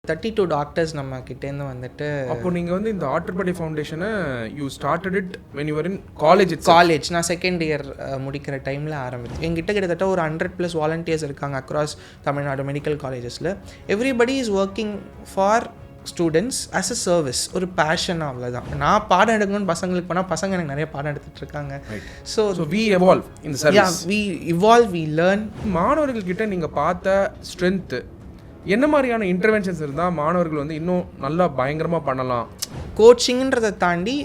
32 doctors நம்ம கிட்டேருந்து வந்துட்டு. அப்போ நீங்கள் வந்து இந்த ஆற்றுப்படை ஃபவுண்டேஷனை you started it when you were in college நான் செகண்ட் இயர் முடிக்கிற டைமில் ஆரம்பிச்சு. எங்கிட்ட கிட்டத்தட்ட ஒரு 100+ வாலண்டியர்ஸ் இருக்காங்க அக்ராஸ் தமிழ்நாடு மெடிக்கல் காலேஜஸில். Everybody is working for students as a service, ஒரு பேஷன், அவ்வளோதான். நான் பாடம் எடுக்கணும்னு பசங்களுக்கு போனால் பசங்க எனக்கு நிறைய பாடம் எடுத்துகிட்டு இருக்காங்க. ஸோ வி எவால்வ் இந்த service, we evolve, we learn. மாணவர்கள்கிட்ட நீங்கள் பார்த்த ஸ்ட்ரென்த்து என்ன மாதிரியான இன்டர்வென்ஷன்ஸ் இருந்தால் மாணவர்கள் வந்து இன்னும் நல்லா பயங்கரமாக பண்ணலாம்? கோச்சிங்ன்றதை தாண்டி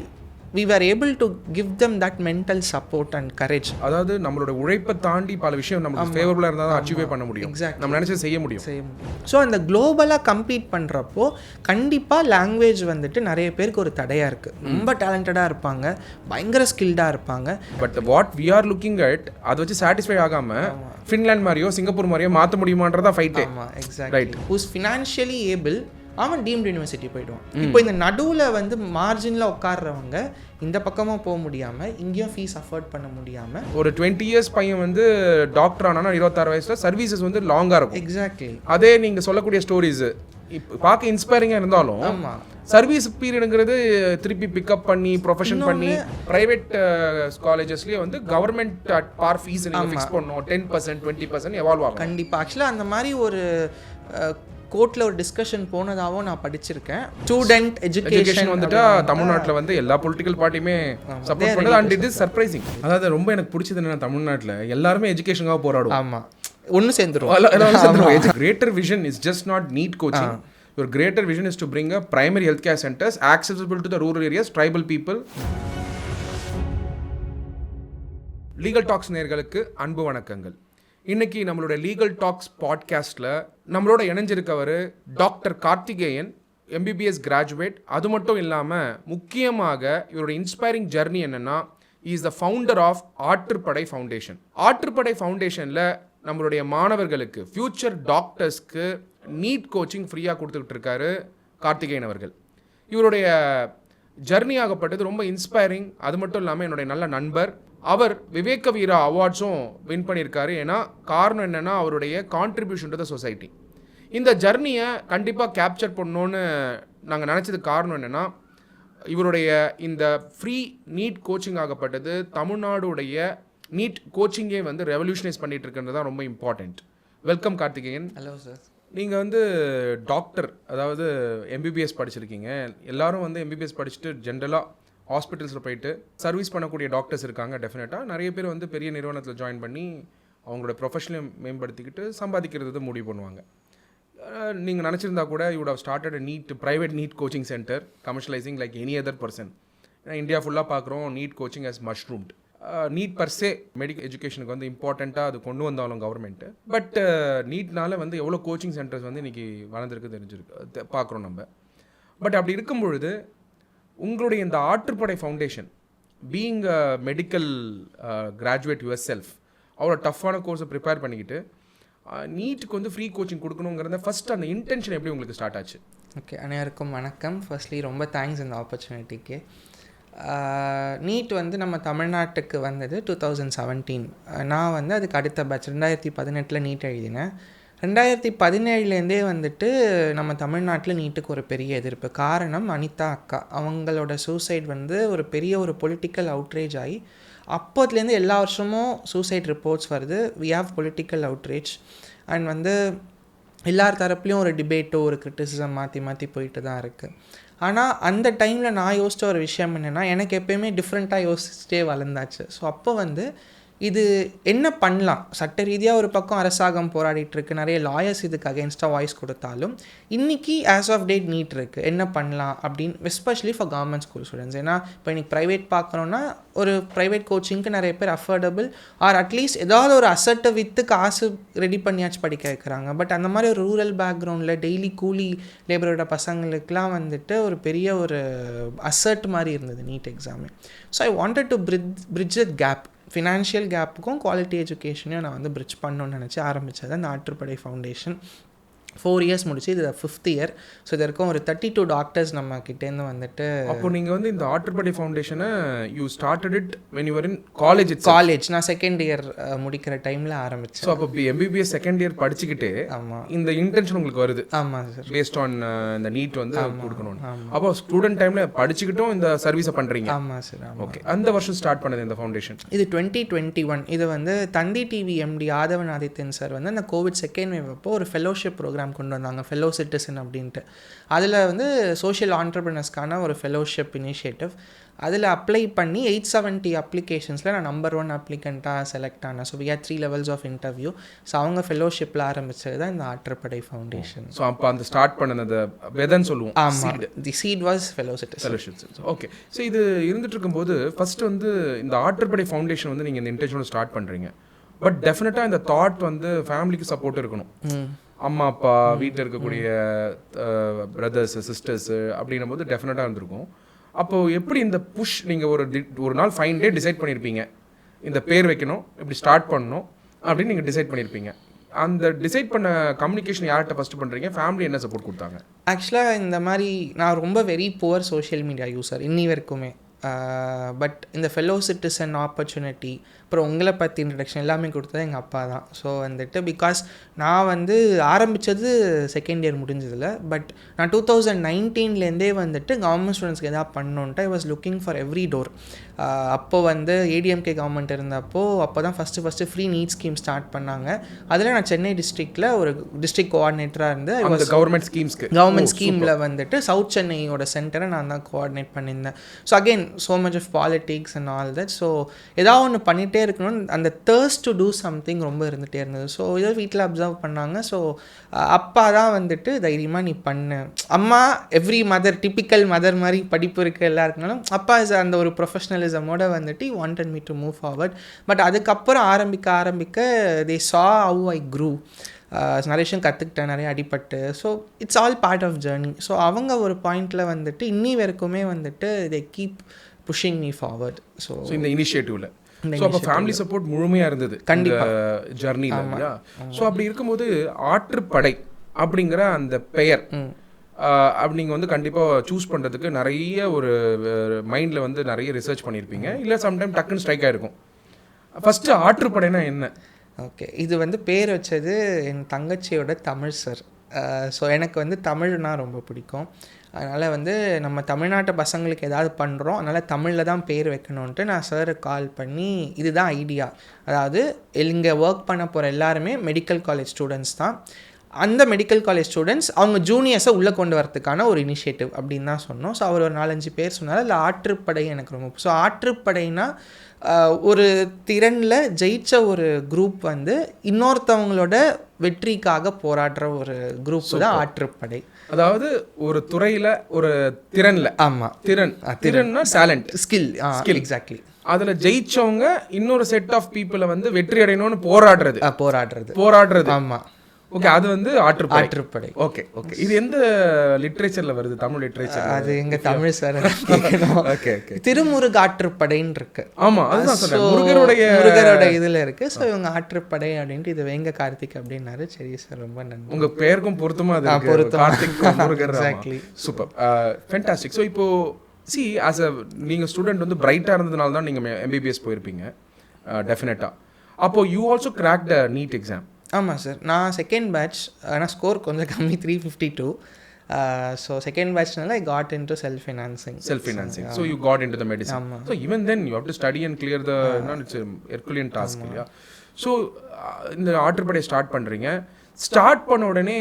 we were able to give them that mental support and courage. அதாவது நம்மளோட உழைப்பை தாண்டி பல விஷயம் நமக்கு ஃபேவரபுளாக இருந்தால் தான் அச்சீவே பண்ண முடியும். எக்ஸாக்ட், நம்ம நினச்சது செய்ய முடியும். ஸோ அந்த குளோபலாக கம்பீட் பண்ணுறப்போ கண்டிப்பாக லாங்குவேஜ் வந்துட்டு நிறைய பேருக்கு ஒரு தடையாக இருக்குது. ரொம்ப டேலண்டடாக இருப்பாங்க, பயங்கர ஸ்கில்டாக இருப்பாங்க. But what we are looking at, அதை வச்சு சாட்டிஸ்ஃபை ஆகாமல் ஃபின்லாண்ட் மாதிரியோ சிங்கப்பூர் மாதிரியோ மாற்ற முடியுமான்றதா ஃபைட்டே. ஆமாம், எக்ஸாக்ட். ஹூஸ் ஃபினான்ஷியலி ஏபிள், அவன் டீம்டு யூனிவர்சிட்டி போயிடுவான். இப்போ இந்த நடுவில் வந்து மார்ஜினில் உட்கார்றவங்க இந்த பக்கமாக போக முடியாமல், இங்கேயும் ஃபீஸ் அஃபோர்ட் பண்ண முடியாமல், ஒரு 20 இயர்ஸ் பையன் வந்து டாக்டர் ஆனால் 26 வயசில் சர்வீசஸ் வந்து லாங்காக இருக்கும். எக்ஸாக்ட்லி. அதே நீங்கள் சொல்லக்கூடிய ஸ்டோரிஸ் இப்போ பார்க்க இன்ஸ்பைரிங்காக இருந்தாலும் சர்வீஸ் பீரியடுங்கிறது திருப்பி பிக்கப் பண்ணி ப்ரொஃபஷன் பண்ணி ப்ரைவேட் காலேஜஸ்லேயே வந்து கவர்மெண்ட் அட் பார் ஃபீஸ் நீங்கள் ஃபிக்ஸ் பண்ணணும். 10%, 20% எவால்வ் ஆகும். கண்டிப்பாக. ஆக்சுவலாக அந்த மாதிரி ஒரு கோர்ட்டில் ஒரு டிஸ்கஷன் போனதாகவும் நான் படிச்சிருக்கேன். ஸ்டூடெண்ட் எஜுகேஷன் வந்துட்டு தமிழ்நாட்டில் வந்து எல்லா பொலிட்டிக்கல் பார்ட்டியுமே சப்போர்ட் பண்ணுறது. And it is surprising. அதாவது ரொம்ப எனக்கு பிடிச்சது என்னன்னா, தமிழ்நாட்டில் எல்லாருமே எஜுகேஷனுக்காக போராடும். ஆமாம், ஒன்று சேர்ந்துரும். Greater vision is just not NEET coaching. Your greater vision is to bring a primary healthcare centers accessible to the rural areas, tribal people. Legal talks நேயர்களுக்கு அன்பு வணக்கங்கள். இன்னைக்கு நம்மளோட லீகல் டாக்ஸ் பாட்காஸ்ட்டில் நம்மளோட இணைஞ்சிருக்கவர் டாக்டர் கார்த்திகேயன், எம்பிபிஎஸ் கிராஜுவேட். அது மட்டும் இல்லாமல் முக்கியமாக இவரோட இன்ஸ்பைரிங் ஜர்னி என்னென்னா, is the founder of Aatrupadai foundation. Aatrupadai ஃபவுண்டேஷனில் நம்மளுடைய மாணவர்களுக்கு, ஃப்யூச்சர் டாக்டர்ஸ்க்கு நீட் கோச்சிங் ஃப்ரீயாக கொடுத்துக்கிட்டு இருக்காரு கார்த்திகேயன் அவர்கள். இவருடைய ஜர்னி ஆகப்பட்டது ரொம்ப இன்ஸ்பைரிங். அது மட்டும் இல்லாமல் என்னுடைய நல்ல நண்பர். அவர் விவேக வீரா அவார்ட்ஸும் வின் பண்ணியிருக்காரு. ஏன்னா காரணம் என்னென்னா, அவருடைய கான்ட்ரிபியூஷன் டு த சொசைட்டி. இந்த ஜர்னியை கண்டிப்பாக கேப்சர் பண்ணணுன்னு நாங்கள் நினச்சதுக்கு காரணம் என்னென்னா, இவருடைய இந்த ஃப்ரீ நீட் கோச்சிங் ஆகப்பட்டது தமிழ்நாடுடைய நீட் கோச்சிங்கே வந்து ரெவல்யூஷனைஸ் பண்ணிட்டு இருக்கிறது தான் ரொம்ப important. Welcome Karthikeyan. Hello sir. நீங்கள் வந்து டாக்டர், அதாவது எம்பிபிஎஸ் படிச்சிருக்கீங்க. எல்லாரும் வந்து எம்பிபிஎஸ் படிச்சுட்டு ஜென்ரலாக ஹாஸ்பிட்டல்ஸில் போயிட்டு சர்வீஸ் பண்ணக்கூடிய டாக்டர்ஸ் இருக்காங்க. டெஃபினட்டாக நிறைய பேர் வந்து பெரிய நிறுவனத்தில் ஜாயின் பண்ணி அவங்களோட ப்ரொஃபஷனை மேம்படுத்திக்கிட்டு சம்பாதிக்கிறது முடிவு பண்ணுவாங்க. நீங்கள் நினச்சிருந்தா கூட you would have started a NEET private NEET coaching centre, commercialising like any other person. ஏன்னா இந்தியா ஃபுல்லாக பார்க்குறோம் NEET coaching has mushroomed. NEET per se medical எஜுகேஷனுக்கு வந்து இம்பார்ட்டண்ட்டாக அது கொண்டு வந்தாலும் கவர்மெண்ட்டு. பட் நீட்னால வந்து எவ்வளோ கோச்சிங் சென்டர்ஸ் வந்து இன்றைக்கி வளர்ந்துருக்கு தெரிஞ்சிருக்கு, பார்க்குறோம் நம்ம. பட் அப்படி இருக்கும் பொழுது உங்களுடைய இந்த Aatrupadai foundation, being a medical graduate yourself, அவ்வளோ டஃப்பான கோர்ஸை ப்ரிப்பேர் பண்ணிக்கிட்டு நீட்டுக்கு வந்து ஃப்ரீ கோச்சிங் கொடுக்கணுங்கிறத ஃபஸ்ட் அந்த இன்டென்ஷன் எப்படி உங்களுக்கு ஸ்டார்ட் ஆச்சு? ஓகே, அனைவருக்கும் வணக்கம். ஃபர்ஸ்ட்லி ரொம்ப தேங்க்ஸ் இந்த ஆப்பர்ச்சுனிட்டிக்கு. நீட் வந்து நம்ம தமிழ்நாட்டுக்கு வந்தது 2017. நான் வந்து அதுக்கு அடுத்த பேட்ச் 2018 நீட் எழுதினேன். 2017 வந்துட்டு நம்ம தமிழ்நாட்டில் நீட்டுக்கு ஒரு பெரிய எதிர்ப்பு. காரணம் அனிதா அக்கா, அவங்களோட சூசைட் வந்து ஒரு பெரிய ஒரு பொலிட்டிக்கல் அவுட்ரேஜ் ஆகி, அப்போதுலேருந்து எல்லா வருஷமும் சூசைட் ரிப்போர்ட்ஸ் வருது. We have political outrage. And வந்து எல்லார் தரப்புலையும் ஒரு டிபேட்டோ ஒரு கிரிட்டிசிசம் மாற்றி மாற்றி போயிட்டு தான் இருக்குது. ஆனால் அந்த டைமில் நான் யோசித்த ஒரு விஷயம் என்னென்னா, எனக்கு எப்போயுமே டிஃப்ரெண்ட்டாக யோசிச்சுட்டே வளர்ந்தாச்சு. ஸோ அப்போ வந்து இது என்ன பண்ணலாம், சட்ட ரீதியாக ஒரு பக்கம் அரசாங்கம் போராடிட்டுருக்கு, நிறைய லாயர்ஸ் இதுக்கு அகேன்ஸ்டாக வாய்ஸ் கொடுத்தாலும் இன்றைக்கி ஆஸ் ஆஃப் டேட் நீட் இருக்குது, என்ன பண்ணலாம் அப்படின்னு, especially for government school students. ஏன்னா இப்போ இன்றைக்கி ப்ரைவேட் பார்க்குறோன்னா ஒரு ப்ரைவேட் கோச்சிங்க்கு நிறைய பேர் அஃபோர்டபுள் ஆர் அட்லீஸ்ட் ஏதாவது ஒரு அசட்டை விற்று காசு ரெடி பண்ணியாச்சு படிக்க வைக்கிறாங்க. பட் அந்த மாதிரி ஒரு ரூரல் பேக்ரவுண்டில் டெய்லி கூலி லேபரோட பசங்களுக்கெலாம் வந்துட்டு ஒரு பெரிய ஒரு அசட் மாதிரி இருந்தது NEET exam. So I wanted to bridge a gap, financial கேப்புக்கும் குவாலிட்டி எஜுகேஷனையும் நான் வந்து பிரிட்ஜ் பண்ணணும்னு நினச்சி ஆரம்பித்தது அந்த ஆற்றுப்படை ஃபவுண்டேஷன். 4 years முடிச்சு இது 5th இயர். ஸோ இது வரைக்கும் ஒரு 32 டாக்டர்ஸ் நம்ம கிட்டேருந்து வந்துட்டு. அப்போ நீங்கள் வந்து இந்த ஆற்றுப்படை ஃபவுண்டேஷனை you started it when you were in college? College நான் 2nd இயர் முடிக்கிற டைமில் ஆரம்பித்தேன். ஸோ அப்போ எம்பிபிஎஸ் 2nd இயர் படிச்சுக்கிட்டு ஆமாம் இந்த இன்டென்ஷன் உங்களுக்கு வருது? ஆமாம் சார். பேஸ்ட் ஆன் இந்த நீட் வந்து கொடுக்கணும். அப்போ ஸ்டூடெண்ட் டைமில் படிச்சுக்கிட்டும் இந்த சர்வீஸை பண்ணுறீங்க? ஆமாம் சார். ஓகே. அந்த வருஷம் ஸ்டார்ட் பண்ணது இந்த ஃபவுண்டேஷன்? இது 2021. இது வந்து தந்தி டிவி எம்டி ஆதவன் ஆதித்யன் சார் வந்து அந்த கோவிட் 2nd வேவ் அப்போ ஒரு ஃபெலோஷிப் ப்ரோக்ராம் கொண்டு வந்தாங்க, ஃபெலோ சிட்டிசன் அப்படின்ட்டு. அதில் வந்து சோஷியல் ஆண்டர்பிரினர்ஸ்க்கான ஒரு ஃபெலோஷிப் இனிஷியேட்டிவ். அதில் அப்ளை பண்ணி 870 அப்ளிகேஷன்ஸில் நான் நம்பர் 1 அப்ளிகண்ட்டாக செலக்ட் ஆனேன். So we had 3 levels of interview. So அவங்க ஃபெலோஷிப்பில் ஆரம்பித்தது தான் இந்த ஆற்றுப்படை ஃபவுண்டேஷன். ஸோ அப்போ அந்த ஸ்டார்ட் பண்ணது வெதன்னு சொல்லுவோம். ஆமாம், the seed was fellow citizen. Okay. So இது இருந்துட்டு இருக்கும்போது ஃபர்ஸ்ட் வந்து இந்த ஆற்றுப்படை ஃபவுண்டேஷன் வந்து நீங்கள் இந்த இன்டென்ஷனோட ஸ்டார்ட் பண்ணுறீங்க. பட் டெஃபினட்டாக இந்த தாட் வந்து ஃபேமிலிக்கு சப்போர்ட் இருக்கணும். அம்மா அப்பா வீட்டில் இருக்கக்கூடிய பிரதர்ஸ் சிஸ்டர்ஸு அப்படின்னும் போது டெஃபினட்டாக இருந்திருக்கும். அப்போது எப்படி இந்த புஷ் நீங்கள் ஒரு நாள் ஃபைன் டே டிசைட் பண்ணியிருப்பீங்க, இந்த பேர் வைக்கணும், இப்படி ஸ்டார்ட் பண்ணணும் அப்படின்னு நீங்கள் டிசைட் பண்ணியிருப்பீங்க. அந்த டிசைட் பண்ண கம்யூனிகேஷன் யார்கிட்ட ஃபஸ்ட்டு பண்ணுறீங்க? ஃபேமிலி என்ன சப்போர்ட் கொடுத்தாங்க? ஆக்சுவலாக இந்த மாதிரி நான் ரொம்ப very poor social media user இன்னி வரைக்குமே. பட் இந்த ஃபெலோ சிட்டிசன் ஆப்பர்ச்சுனிட்டி, அப்புறம் உங்களை பற்றி இன்ட்ரடக்ஷன் எல்லாமே கொடுத்தது எங்கள் அப்பா தான். ஸோ வந்துட்டு பிகாஸ் நான் வந்து ஆரம்பித்தது 2nd இயர் முடிஞ்சதில். பட் நான் 2019 வந்துட்டு கவர்மெண்ட் ஸ்டூடெண்ட்ஸ்க்கு எதாவது பண்ணணுன்ட்டு I was looking for every door. அப்போது வந்து ஏடிஎம்கே கவர்மெண்ட் இருந்தப்போ அப்போ தான் first free NEET scheme start பண்ணாங்க. அதில் நான் சென்னை டிஸ்ட்ரிக்டில் ஒரு டிஸ்ட்ரிக்ட் கோஆர்டினேட்டராக இருந்து கவர்மெண்ட் ஸ்கீமில் வந்துட்டு சவுத் சென்னையோட சென்டரை நான் தான் கோஆர்டினேட் பண்ணியிருந்தேன். So again so much of politics and all that. So ஏதாவது ஒன்று பண்ணிகிட்டே இருக்கணும்னு அந்த தேர்ஸ்ட் டு டூ சம்திங் ரொம்ப இருந்துகிட்டே இருந்தது. ஸோ இதை வீட்டில் அப்சர்வ் பண்ணாங்க. ஸோ அப்பா தான் வந்துட்டு தைரியமாக நீ பண்ணு. அம்மா எவ்ரி மதர் டிப்பிக்கல் மதர் மாதிரி படிப்பு இருக்குது எல்லாருக்குனாலும், அப்பா இஸ் அந்த ஒரு ப்ரொஃபஷனலிசமோட வந்துட்டு wanted me to move forward. But அதுக்கப்புறம் ஆரம்பிக்க தே சா ஹவ் ஐ க்ரூ. நிறைய விஷயம் கற்றுக்கிட்டேன், நிறைய அடிபட்டு. So it's all part of journey. So அவங்க ஒரு பாயிண்டில் வந்துட்டு இன்னி வரைக்குமே வந்துட்டு they keep pushing me forward. So இந்த இனிஷியேட்டிவ்ல ஸோ அப்போ ஃபேமிலி சப்போர்ட் முழுமையாக இருந்தது கண்டிப்பாக ஜர்னியில் இல்லையா? ஸோ அப்படி இருக்கும்போது ஆற்றுப்படை அப்படிங்கிற அந்த பெயர் அப்படி நீங்கள் வந்து கண்டிப்பாக சூஸ் பண்ணுறதுக்கு நிறைய ஒரு மைண்டில் வந்து நிறைய ரிசர்ச் பண்ணியிருப்பீங்க, இல்லை சம்டைம் டக்குன்னு ஸ்ட்ரைக் ஆகிருக்கும். ஃபஸ்ட்டு ஆற்றுப்படைனா என்ன? ஓகே, இது வந்து பேர் வச்சது என் தங்கச்சியோட தமிழ் சார். ஸோ எனக்கு வந்து தமிழ்னா ரொம்ப பிடிக்கும். அதனால் வந்து நம்ம தமிழ்நாட்டு பசங்களுக்கு ஏதாவது பண்ணுறோம், அதனால் தமிழில் தான் பேர் வைக்கணுன்ட்டு நான் சாருக்கு கால் பண்ணி இதுதான் ஐடியா. அதாவது இங்கே ஒர்க் பண்ண போகிற எல்லாருமே மெடிக்கல் காலேஜ் ஸ்டூடெண்ட்ஸ் தான். அந்த மெடிக்கல் காலேஜ் ஸ்டூடெண்ட்ஸ் அவங்க ஜூனியர்ஸை உள்ளே கொண்டு வரதுக்கான ஒரு இனிஷியேட்டிவ் அப்படின்னு தான் சொன்னோம். ஸோ அவர் ஒரு 4-5 பேர் சொன்னார். அதில் ஆற்றுப்படை எனக்கு ரொம்ப. ஸோ ஆற்றுப்படைனா ஒரு திறனில் ஜெயித்த ஒரு குரூப் வந்து இன்னொருத்தவங்களோட வெற்றிக்காக போராடுற ஒரு குரூப் தான் ஆற்றுப்படை. அதாவது ஒரு துறையில் ஒரு திறனில். ஆமாம், திறன்னா டேலண்ட், ஸ்கில். எக்ஸாக்ட்லி. அதில் ஜெயிச்சவங்க இன்னொரு செட் ஆஃப் பீப்புளை வந்து வெற்றி அடையணும்னு போராடுறது. ஆமாம். ஓகே, அது வந்து ஆற்றுப்படை. ஓகே. இது எந்த லிட்ரேச்சர்ல வருது? தமிழ் லிட்ரேச்சர்? அது எங்க தமிழ் சார். ஓகே. திருமுருக ஆற்றுப்படைன்னு இருக்கு. ஆமா, அதுதான் சொல்றேன். முருகரோட இதுல இருக்கு. ஸோ இவங்க ஆற்றுப்படை அப்படின்ட்டு இது வேங்க கார்த்திக் அப்படின்னாரு. சரி சார், ரொம்ப நன்றி. உங்க பேருக்கும் பொருத்தமா அது Karthik Murugar. Exactly. Super, fantastic. So இப்போ ஆஸ் அ நீங்கள் ஸ்டூடெண்ட் வந்து பிரைட்டாக இருந்ததுனால தான் நீங்கள் எம்பிபிஎஸ் போயிருப்பீங்க டெஃபினட்டாக. அப்போ you also crack the NEET exam? ஆமாம் சார், நான் 2nd பேட்ச். ஆனால் ஸ்கோர் கொஞ்சம் கம்மி, 352. ஸோ 2nd பேட்ச்னால I got into self financing. So you got into the medicine. So even then you have to study and clear the it's herculean task இல்லையா? So இந்த ஆற்றுப்படையை start பண்ணுறீங்க. Start பண்ண உடனே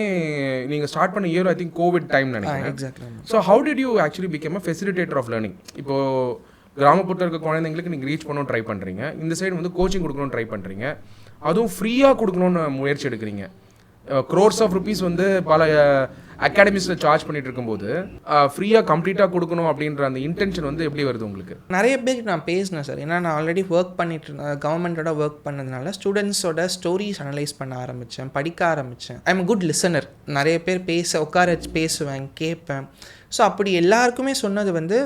நீங்கள் ஸ்டார்ட் பண்ண year I think covid time நினைக்கிறேன். Exactly. So how did you actually become a facilitator of learning? இப்போது கிராமப்புறத்தில் இருக்க குழந்தைங்களுக்கு நீங்கள் ரீச் பண்ணணும் ட்ரை பண்ணுறீங்க, இந்த சைடு வந்து கோச்சிங் கொடுக்கணும்னு ட்ரை பண்ணுறீங்க, அதுவும் ஃப்ரீயாக கொடுக்கணும்னு முயற்சி எடுக்கிறீங்க. க்ரோர்ஸ் ஆஃப் ருபீஸ் வந்து பல அகாடமிஸில் சார்ஜ் பண்ணிட்டு இருக்கும்போது ஃப்ரீயாக கம்ப்ளீட்டாக கொடுக்கணும் அப்படின்ற அந்த இன்டென்ஷன் வந்து எப்படி வருது உங்களுக்கு? நிறைய பேருக்கு நான் பேசினேன் சார். ஏன்னா நான் ஆல்ரெடி ஒர்க் பண்ணிட்டு இருந்தேன், கவர்மெண்ட்டோட ஒர்க் பண்ணதுனால ஸ்டூடெண்ட்ஸோட ஸ்டோரிஸ் அனலைஸ் பண்ண ஆரம்பித்தேன், படிக்க ஆரம்பித்தேன். I am good listener. நிறைய பேர் உட்கார பேசுவேன், கேட்பேன். ஸோ அப்படி எல்லாருக்குமே சொன்னது வந்து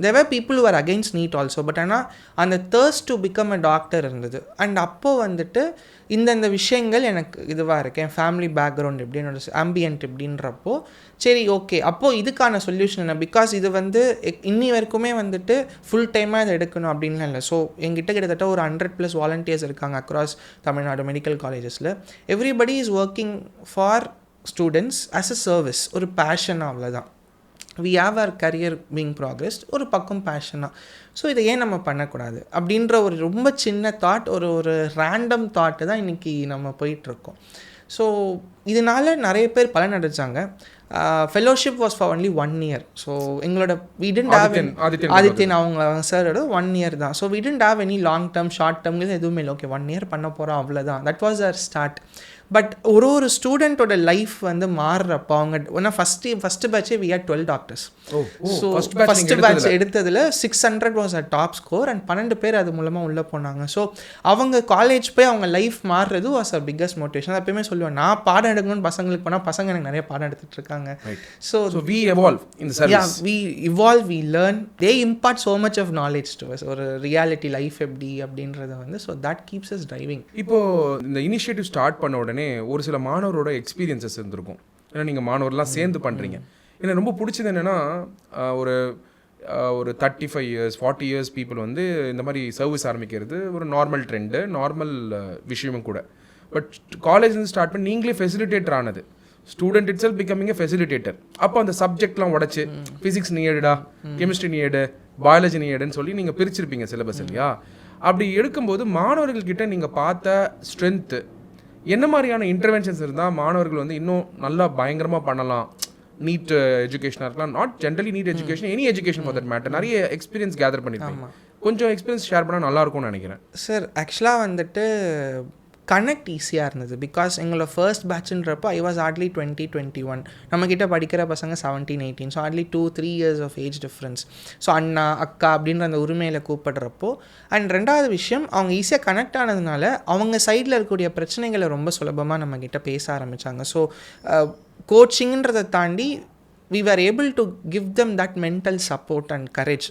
there were people who were against NEET also, but ஆனால் அந்த thirst to become a doctor இருந்தது. அண்ட் அப்போது வந்துட்டு இந்த விஷயங்கள் எனக்கு இதுவாக இருக்குது, என் ஃபேமிலி பேக்ரவுண்ட் எப்படி, என்னோட ஆம்பியன்ட் எப்படின்றப்போ சரி ஓகே அப்போது இதுக்கான சொல்யூஷன் என்ன, பிகாஸ் இது வந்து இன்னி வரைக்குமே வந்துட்டு ஃபுல் டைமாக இதை எடுக்கணும் அப்படின்லாம் இல்லை. ஸோ எங்கிட்ட கிட்டத்தட்ட ஒரு 100+ வாலண்டியர்ஸ் இருக்காங்க அக்ராஸ் தமிழ்நாடு மெடிக்கல் காலேஜஸில். Everybody is working for students as a service, ஒரு பேஷன், அவ்வளோதான். We have our career being progressed, ஒரு பக்கம் பேஷனாக. ஸோ இதை ஏன் நம்ம பண்ணக்கூடாது அப்படின்ற ஒரு ரொம்ப சின்ன தாட், ஒரு ரேண்டம் தாட்டு தான் இன்றைக்கி நம்ம போயிட்டுருக்கோம். ஸோ இதனால் நிறைய பேர் பலன் அடைச்சாங்க. Fellowship was for only 1 year. So எங்களோட வி டிடன்ட் ஹேவ் ஆதித்யன் அவங்க சாரோட 1 year தான். So we didn't have any long term short term எதுவுமே இல்லை. ஓகே 1 year பண்ண போகிறோம், அவ்வளோதான். That was our start. But ஒரு ஸ்டூடெண்ட்டோட லைஃப் வந்து மாறுறப்போ அவங்க ஒன்றா ஃபஸ்ட்டு பேட்சே we had 12 doctors. So first batch எடுத்ததில் 600 was a top score and 12 பேர் அது மூலமாக உள்ளே போனாங்க. ஸோ அவங்க காலேஜ் போய் அவங்க லைஃப் மாறுறது வாஸ் அ பிக்கஸ்ட் மோட்டிவேஷன். எப்பயுமே சொல்லுவேன், நான் பாடம் எடுக்கணும்னு பசங்களுக்கு போனால் பசங்க எனக்கு நிறைய பாடம் எடுத்துகிட்டு இருக்காங்க. So we evolve in the service. Yeah, we evolve, we learn, they impart so much of knowledge to us, or reality life எப்படி அப்படின்றத வந்து, so that keeps us driving. இப்போ இந்த இனிஷியேட்டிவ் ஸ்டார்ட் பண்ண உடனே ஒரு சில மாணவரோட எக்ஸ்பீரியன்சஸ் இருந்திருக்கும். ஏன்னா நீங்கள் மாணவர்லாம் சேர்ந்து பண்ணுறீங்க. எனக்கு ரொம்ப பிடிச்சது என்னென்னா ஒரு 35 years 40 years பீப்புள் வந்து இந்த மாதிரி சர்வீஸ் ஆரம்பிக்கிறது ஒரு நார்மல் ட்ரெண்டு, நார்மல் விஷயமும் கூட. பட் காலேஜ்லேருந்து ஸ்டார்ட் பண்ணி நீங்களே ஃபெசிலிட்டேட்டர் ஆனது, student it self becoming a facilitator. அப்போ அந்த சப்ஜெக்ட்லாம் உடச்சி ஃபிசிக்ஸ் நீயடா, கெமிஸ்ட்ரி நீயடு, பயாலஜி நீயடுன்னு சொல்லி நீங்கள் பிரிச்சிருப்பீங்க சிலபஸ் இல்லையா? அப்படி எடுக்கும்போது மாணவர்கள்கிட்ட நீங்கள் பார்த்த ஸ்ட்ரென்த்து, என்ன மாதிரியான இன்டர்வென்ஷன்ஸ் இருந்தால் மாணவர்கள் வந்து இன்னும் நல்லா பயங்கரமாக பண்ணலாம்? நீட் எஜுகேஷனாக இருக்கலாம், not generally NEET education, any education for that matter. நிறைய எக்ஸ்பீரியன்ஸ் கேதர் பண்ணியிருக்கீங்க, கொஞ்சம் எக்ஸ்பீரியன்ஸ் ஷேர் பண்ணால் நல்லாயிருக்கும்னு நினைக்கிறேன். சார் ஆக்சுவலாக வந்துட்டு கனெக்ட் ஈஸியாக இருந்தது. பிகாஸ் எங்களோட ஃபர்ஸ்ட் பேட்சுன்றப்போ ஐ வாஸ் ஹார்ட்லி 20-21, நம்மக்கிட்ட படிக்கிற பசங்க 17-18. So hardly 2-3 years of age difference. So அண்ணா அக்கா அப்படின்ற அந்த உரிமையில் கூப்பிடுறப்போ, அண்ட் ரெண்டாவது விஷயம் அவங்க ஈஸியாக கனெக்ட் ஆனதுனால அவங்க சைடில் இருக்கக்கூடிய பிரச்சனைகளை ரொம்ப சுலபமாக நம்மக்கிட்ட பேச ஆரம்பித்தாங்க. ஸோ கோச்சிங்கிறதை தாண்டி we were able to give them that mental support and courage.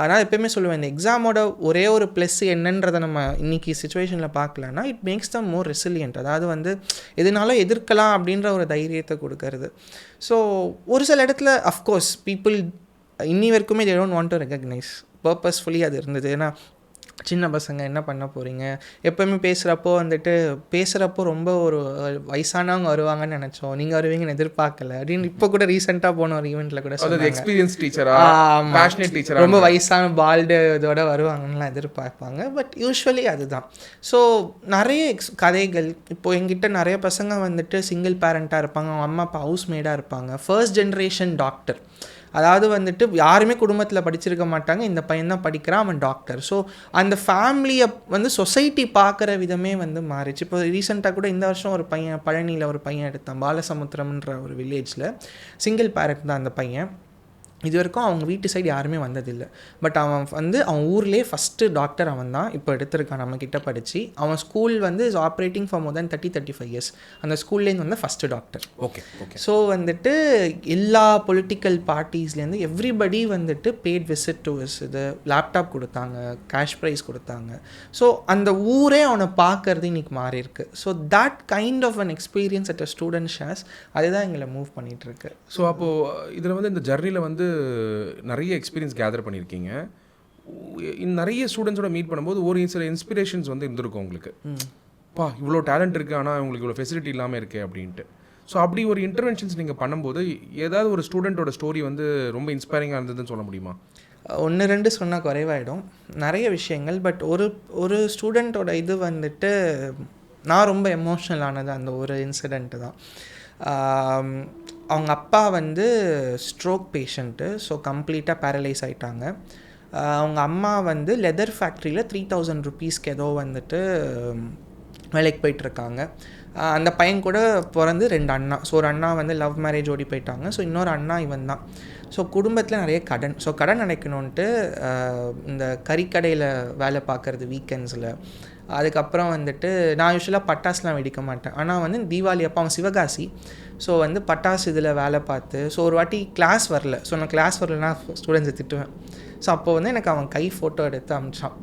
நான் எப்போயுமே சொல்லுவேன், இந்த எக்ஸாமோட ஒரே ஒரு ப்ளஸ் என்னன்றதை நம்ம இன்றைக்கி சுச்சுவேஷனில் பார்க்கலன்னா, it makes them more resilient. அதாவது வந்து எதுனாலும் எதிர்க்கலாம் அப்படின்ற ஒரு தைரியத்தை கொடுக்கறது. ஸோ ஒரு சில இடத்துல அஃப்கோர்ஸ் பீப்புள் இன்னி வரைக்குமே they don't want to recognize, purposefully அது இருந்தது. ஏன்னா சின்ன பசங்க என்ன பண்ண போகிறீங்க, எப்போயுமே பேசுகிறப்போ ரொம்ப ஒரு வயசானவங்க வருவாங்கன்னு நினச்சோம், நீங்கள் வருவீங்கன்னு எதிர்பார்க்கல அப்படின்னு. இப்போ கூட ரீசெண்டாக போன ஒரு ஈவெண்ட்டில் கூட எக்ஸ்பீரியன்ஸ் டீச்சரா, பேஷனேட் டீச்சரா, ரொம்ப வயசான பால்டு இதோட வருவாங்கன்னுலாம் எதிர்பார்ப்பாங்க. பட் யூஸ்வலி அதுதான். ஸோ நிறைய கதைகள், இப்போது எங்கிட்ட நிறைய பசங்க வந்துட்டு சிங்கிள் பேரண்ட்டாக இருப்பாங்க, அவங்க அம்மா அப்பா ஹவுஸ் மேடாக இருப்பாங்க, ஃபர்ஸ்ட் ஜென்ரேஷன் டாக்டர். அதாவது வந்துட்டு யாருமே குடும்பத்தில் படிச்சிருக்க மாட்டாங்க, இந்த பையன் தான் படிக்கிறான், அவன் டாக்டர். ஸோ அந்த ஃபேமிலியை வந்து சொசைட்டி பார்க்குற விதமே வந்து மாறிச்சு. இப்போ ரீசெண்டாக கூட இந்த வருஷம் ஒரு பையன் பழனியில் ஒரு பையன் எடுத்தான், பாலசமுத்திரம்ன்ற ஒரு வில்லேஜில். சிங்கிள் பேரண்ட் தான் அந்த பையன். இது வரைக்கும் அவங்க வீட்டு சைடு யாருமே வந்ததில்லை. பட் அவன் வந்து அவன் ஊர்லேயே ஃபஸ்ட்டு டாக்டர் அவன் தான் இப்போ எடுத்திருக்கான் நம்மக்கிட்ட படித்து. அவன் ஸ்கூல் வந்து is operating for more than 30-35 years. அந்த ஸ்கூல்லேருந்து வந்து ஃபஸ்ட்டு டாக்டர். ஓகே. ஸோ வந்துட்டு எல்லா பொலிட்டிக்கல் பார்ட்டிஸ்லேருந்து எவ்ரிபடி வந்துட்டு பெய்ட் விசிட் டு விஸ், இது லேப்டாப் கொடுத்தாங்க, கேஷ் ப்ரைஸ் கொடுத்தாங்க. ஸோ அந்த ஊரே அவனை பார்க்கறது இன்றைக்கி மாறி இருக்கு. So that kind of an experience at a student shares, அதுதான் எங்களை மூவ் பண்ணிகிட்ருக்கு. ஸோ அப்போது இதில் வந்து இந்த ஜர்னியில் வந்து நிறைய எக்ஸ்பீரியன்ஸ் கேதர் பண்ணியிருக்கீங்க. நிறைய ஸ்டூடெண்ட்ஸோட மீட் பண்ணும்போது ஒரு சில இன்ஸ்பிரேஷன்ஸ் வந்து இருந்திருக்கும் உங்களுக்கு, பா இவ்வளோ டேலண்ட் இருக்குது ஆனால் உங்களுக்கு இவ்வளோ ஃபெசிலிட்டி இல்லாமல் இருக்கே அப்படின்ட்டு. ஸோ அப்படி ஒரு இன்டர்வென்ஷன்ஸ் நீங்கள் பண்ணும்போது ஏதாவது ஒரு ஸ்டூடெண்ட்டோட ஸ்டோரி வந்து ரொம்ப இன்ஸ்பைரிங்காக இருந்ததுன்னு சொல்ல முடியுமா? 1-2 சொன்னால் குறைவாயிடும், நிறைய விஷயங்கள். பட் ஒரு ஸ்டூடெண்ட்டோட இது வந்துட்டு நான் ரொம்ப எமோஷ்னல் ஆனது அந்த ஒரு இன்சிடெண்ட்டு தான். அவங்க அப்பா வந்து ஸ்ட்ரோக் பேஷண்ட்டு, ஸோ கம்ப்ளீட்டாக பேரலைஸ் ஆகிட்டாங்க. அவங்க அம்மா வந்து லெதர் ஃபேக்ட்ரியில் 3000 rupeesக்கு ஏதோ வந்துட்டு வேலைக்கு போயிட்டுருக்காங்க. அந்த பையன் கூட பிறந்து 2 அண்ணா. ஸோ ஒரு அண்ணா வந்து லவ் மேரேஜ் ஓடி போயிட்டாங்க. ஸோ இன்னொரு அண்ணா இவன் தான். ஸோ குடும்பத்தில் நிறைய கடன். ஸோ கடன் அடைக்கணுன்ட்டு இந்த கறிக்கடையில் வேலை பார்க்குறது வீக்கெண்ட்ஸில், அதுக்கப்புறம் வந்துட்டு நான் யூஸ்வலாக பட்டாசுலாம் வெடிக்க மாட்டேன். ஆனால் வந்து தீபாவளி அப்போ அவன் சிவகாசி. ஸோ வந்து பட்டாசு இதில் வேலை பார்த்து ஸோ ஒரு வாட்டி கிளாஸ் வரல. ஸோ நான் கிளாஸ் வரலன்னா ஸ்டூடெண்ட்ஸை திட்டுவேன். ஸோ அப்போ வந்து எனக்கு அவன் கை ஃபோட்டோ எடுத்து அனுப்பிச்சான்.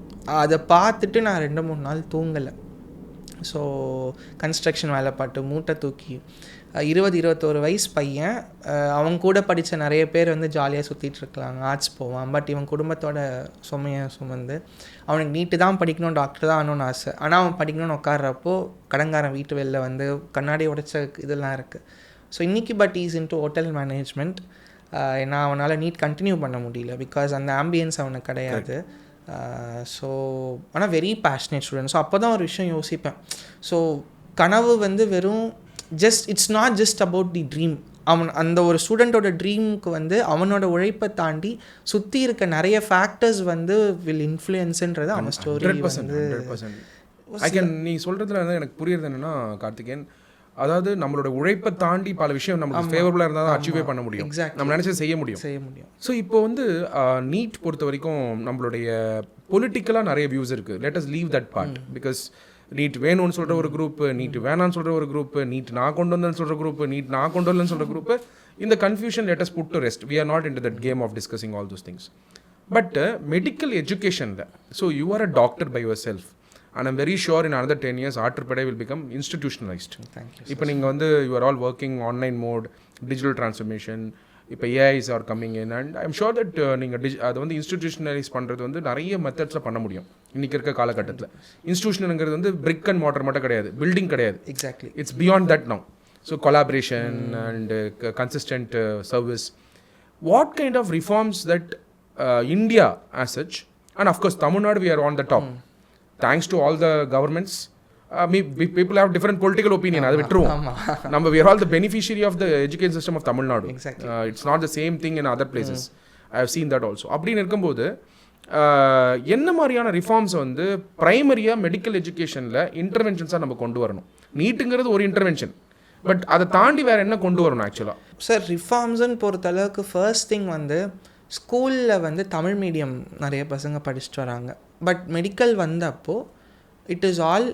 அதை பார்த்துட்டு நான் 2-3 நாள் தூங்கலை. ஸோ கன்ஸ்ட்ரக்ஷன் வேலை பார்த்து மூட்டை தூக்கி 20-21 வயசு பையன். அவங்க கூட படித்த நிறைய பேர் வந்து ஜாலியாக சுற்றிட்டு இருக்கலாம், ஆர்ட்ஸ் போவான். பட் இவன் குடும்பத்தோட சுமையை சுமந்து அவனுக்கு நீட்டு தான் படிக்கணும், டாக்டர் தான் ஆகணும்னு ஆசை. ஆனால் அவன் படிக்கணும்னு உட்கார்றப்போ கடங்காரன் வீட்டு வெளில வந்து கண்ணாடி உடைச்ச இதெல்லாம் இருக்குது. ஸோ இன்றைக்கி but is into hotel management. ஏன்னா அவனால் நீட் கண்டினியூ பண்ண முடியல, பிகாஸ் அந்த ஆம்பியன்ஸ் அவனுக்கு கிடையாது. ஸோ ஆனால் வெரி பேஷனேட் ஸ்டூடெண்ட். ஸோ அப்போ தான் ஒரு விஷயம் யோசிப்பேன். ஸோ கனவு வந்து வெறும் it's not just about the dream. அவன் அந்த ஒரு ஸ்டூடெண்ட்டோட ட்ரீமுக்கு வந்து அவனோட உழைப்பை தாண்டி சுற்றி இருக்க நிறைய ஃபேக்டர்ஸ் வந்து வில் இன்ஃப்ளூயன்ஸுன்றது அவன் ஸ்டோரி வந்து. நீ சொல்கிறதுல எனக்கு புரியுறது என்னென்னா கார்த்திகேயன், அதாவது நம்மளோட உழைப்பை தாண்டி பல விஷயம் நமக்கு ஃபேவரபுளாக இருந்தால் தான் அச்சீவே பண்ண முடியும், நம்ம நினச்சது செய்ய முடியும். ஸோ இப்போ வந்து நீட் பொறுத்த வரைக்கும் நம்மளுடைய பொலிட்டிக்கலாக நிறைய வியூஸ் இருக்குது. Let us leave that part. Because NEET வேணும்னு சொல்கிற ஒரு குரூப்பு, நீட் வேணான்னு சொல்கிற ஒரு குரூப்பு, நீட் நான் கொண்டு வந்தேன்னு சொல்கிற குரூப்பு, நீட் நான் கொண்டு வரலன்னு சொல்கிற குரூப்பு. இந்த confusion let us put to rest. We are not into that game of discussing all those things. But medical எஜுகேஷனில் so you are a doctor by yourself. And I'm very sure in another 10 years, Arthropedi will become institutionalized. Thank you. இப்போ நீங்கள் வந்து you are all working online mode, digital transformation, இப்போ AIs are coming in, and I'm sure that நீங்கள் அதை வந்து institutionalise பண்ணுறது வந்து நிறைய மெத்தட்ஸில் பண்ண முடியும் இன்றைக்கி இருக்க காலகட்டத்தில். இன்ஸ்டிடியூஷனுங்கிறது வந்து பிரிக் அண்ட் மார்டர் மட்டும் கிடையாது, பில்டிங் கிடையாது. Exactly, it's beyond that now. So collaboration and consistent service. What kind of reforms that India as such, and of course Tamil Nadu, we are on the top. Thanks to all the governments. People have different political opinion. That's true. We are all the beneficiary of the education system of Tamil Nadu. Exactly. It's not the same thing in other places. I have seen that also. அப்படின்னு இருக்கும்போது என்ன மாதிரியான reforms வந்து ப்ரைமரியாக medical எஜுகேஷனில் இன்டர்வென்ஷன்ஸாக நம்ம கொண்டு வரணும்? நீட்டுங்கிறது ஒரு intervention, but அதை தாண்டி வேறு என்ன கொண்டு வரணும் ஆக்சுவலாக? சார், ரிஃபார்ம்ஸ்ன்னு பொறுத்தளவுக்கு ஃபர்ஸ்ட் திங் வந்து ஸ்கூலில் வந்து தமிழ் மீடியம் நிறைய பசங்க படிச்சுட்டு வராங்க. பட் மெடிக்கல் வந்தப்போ it is all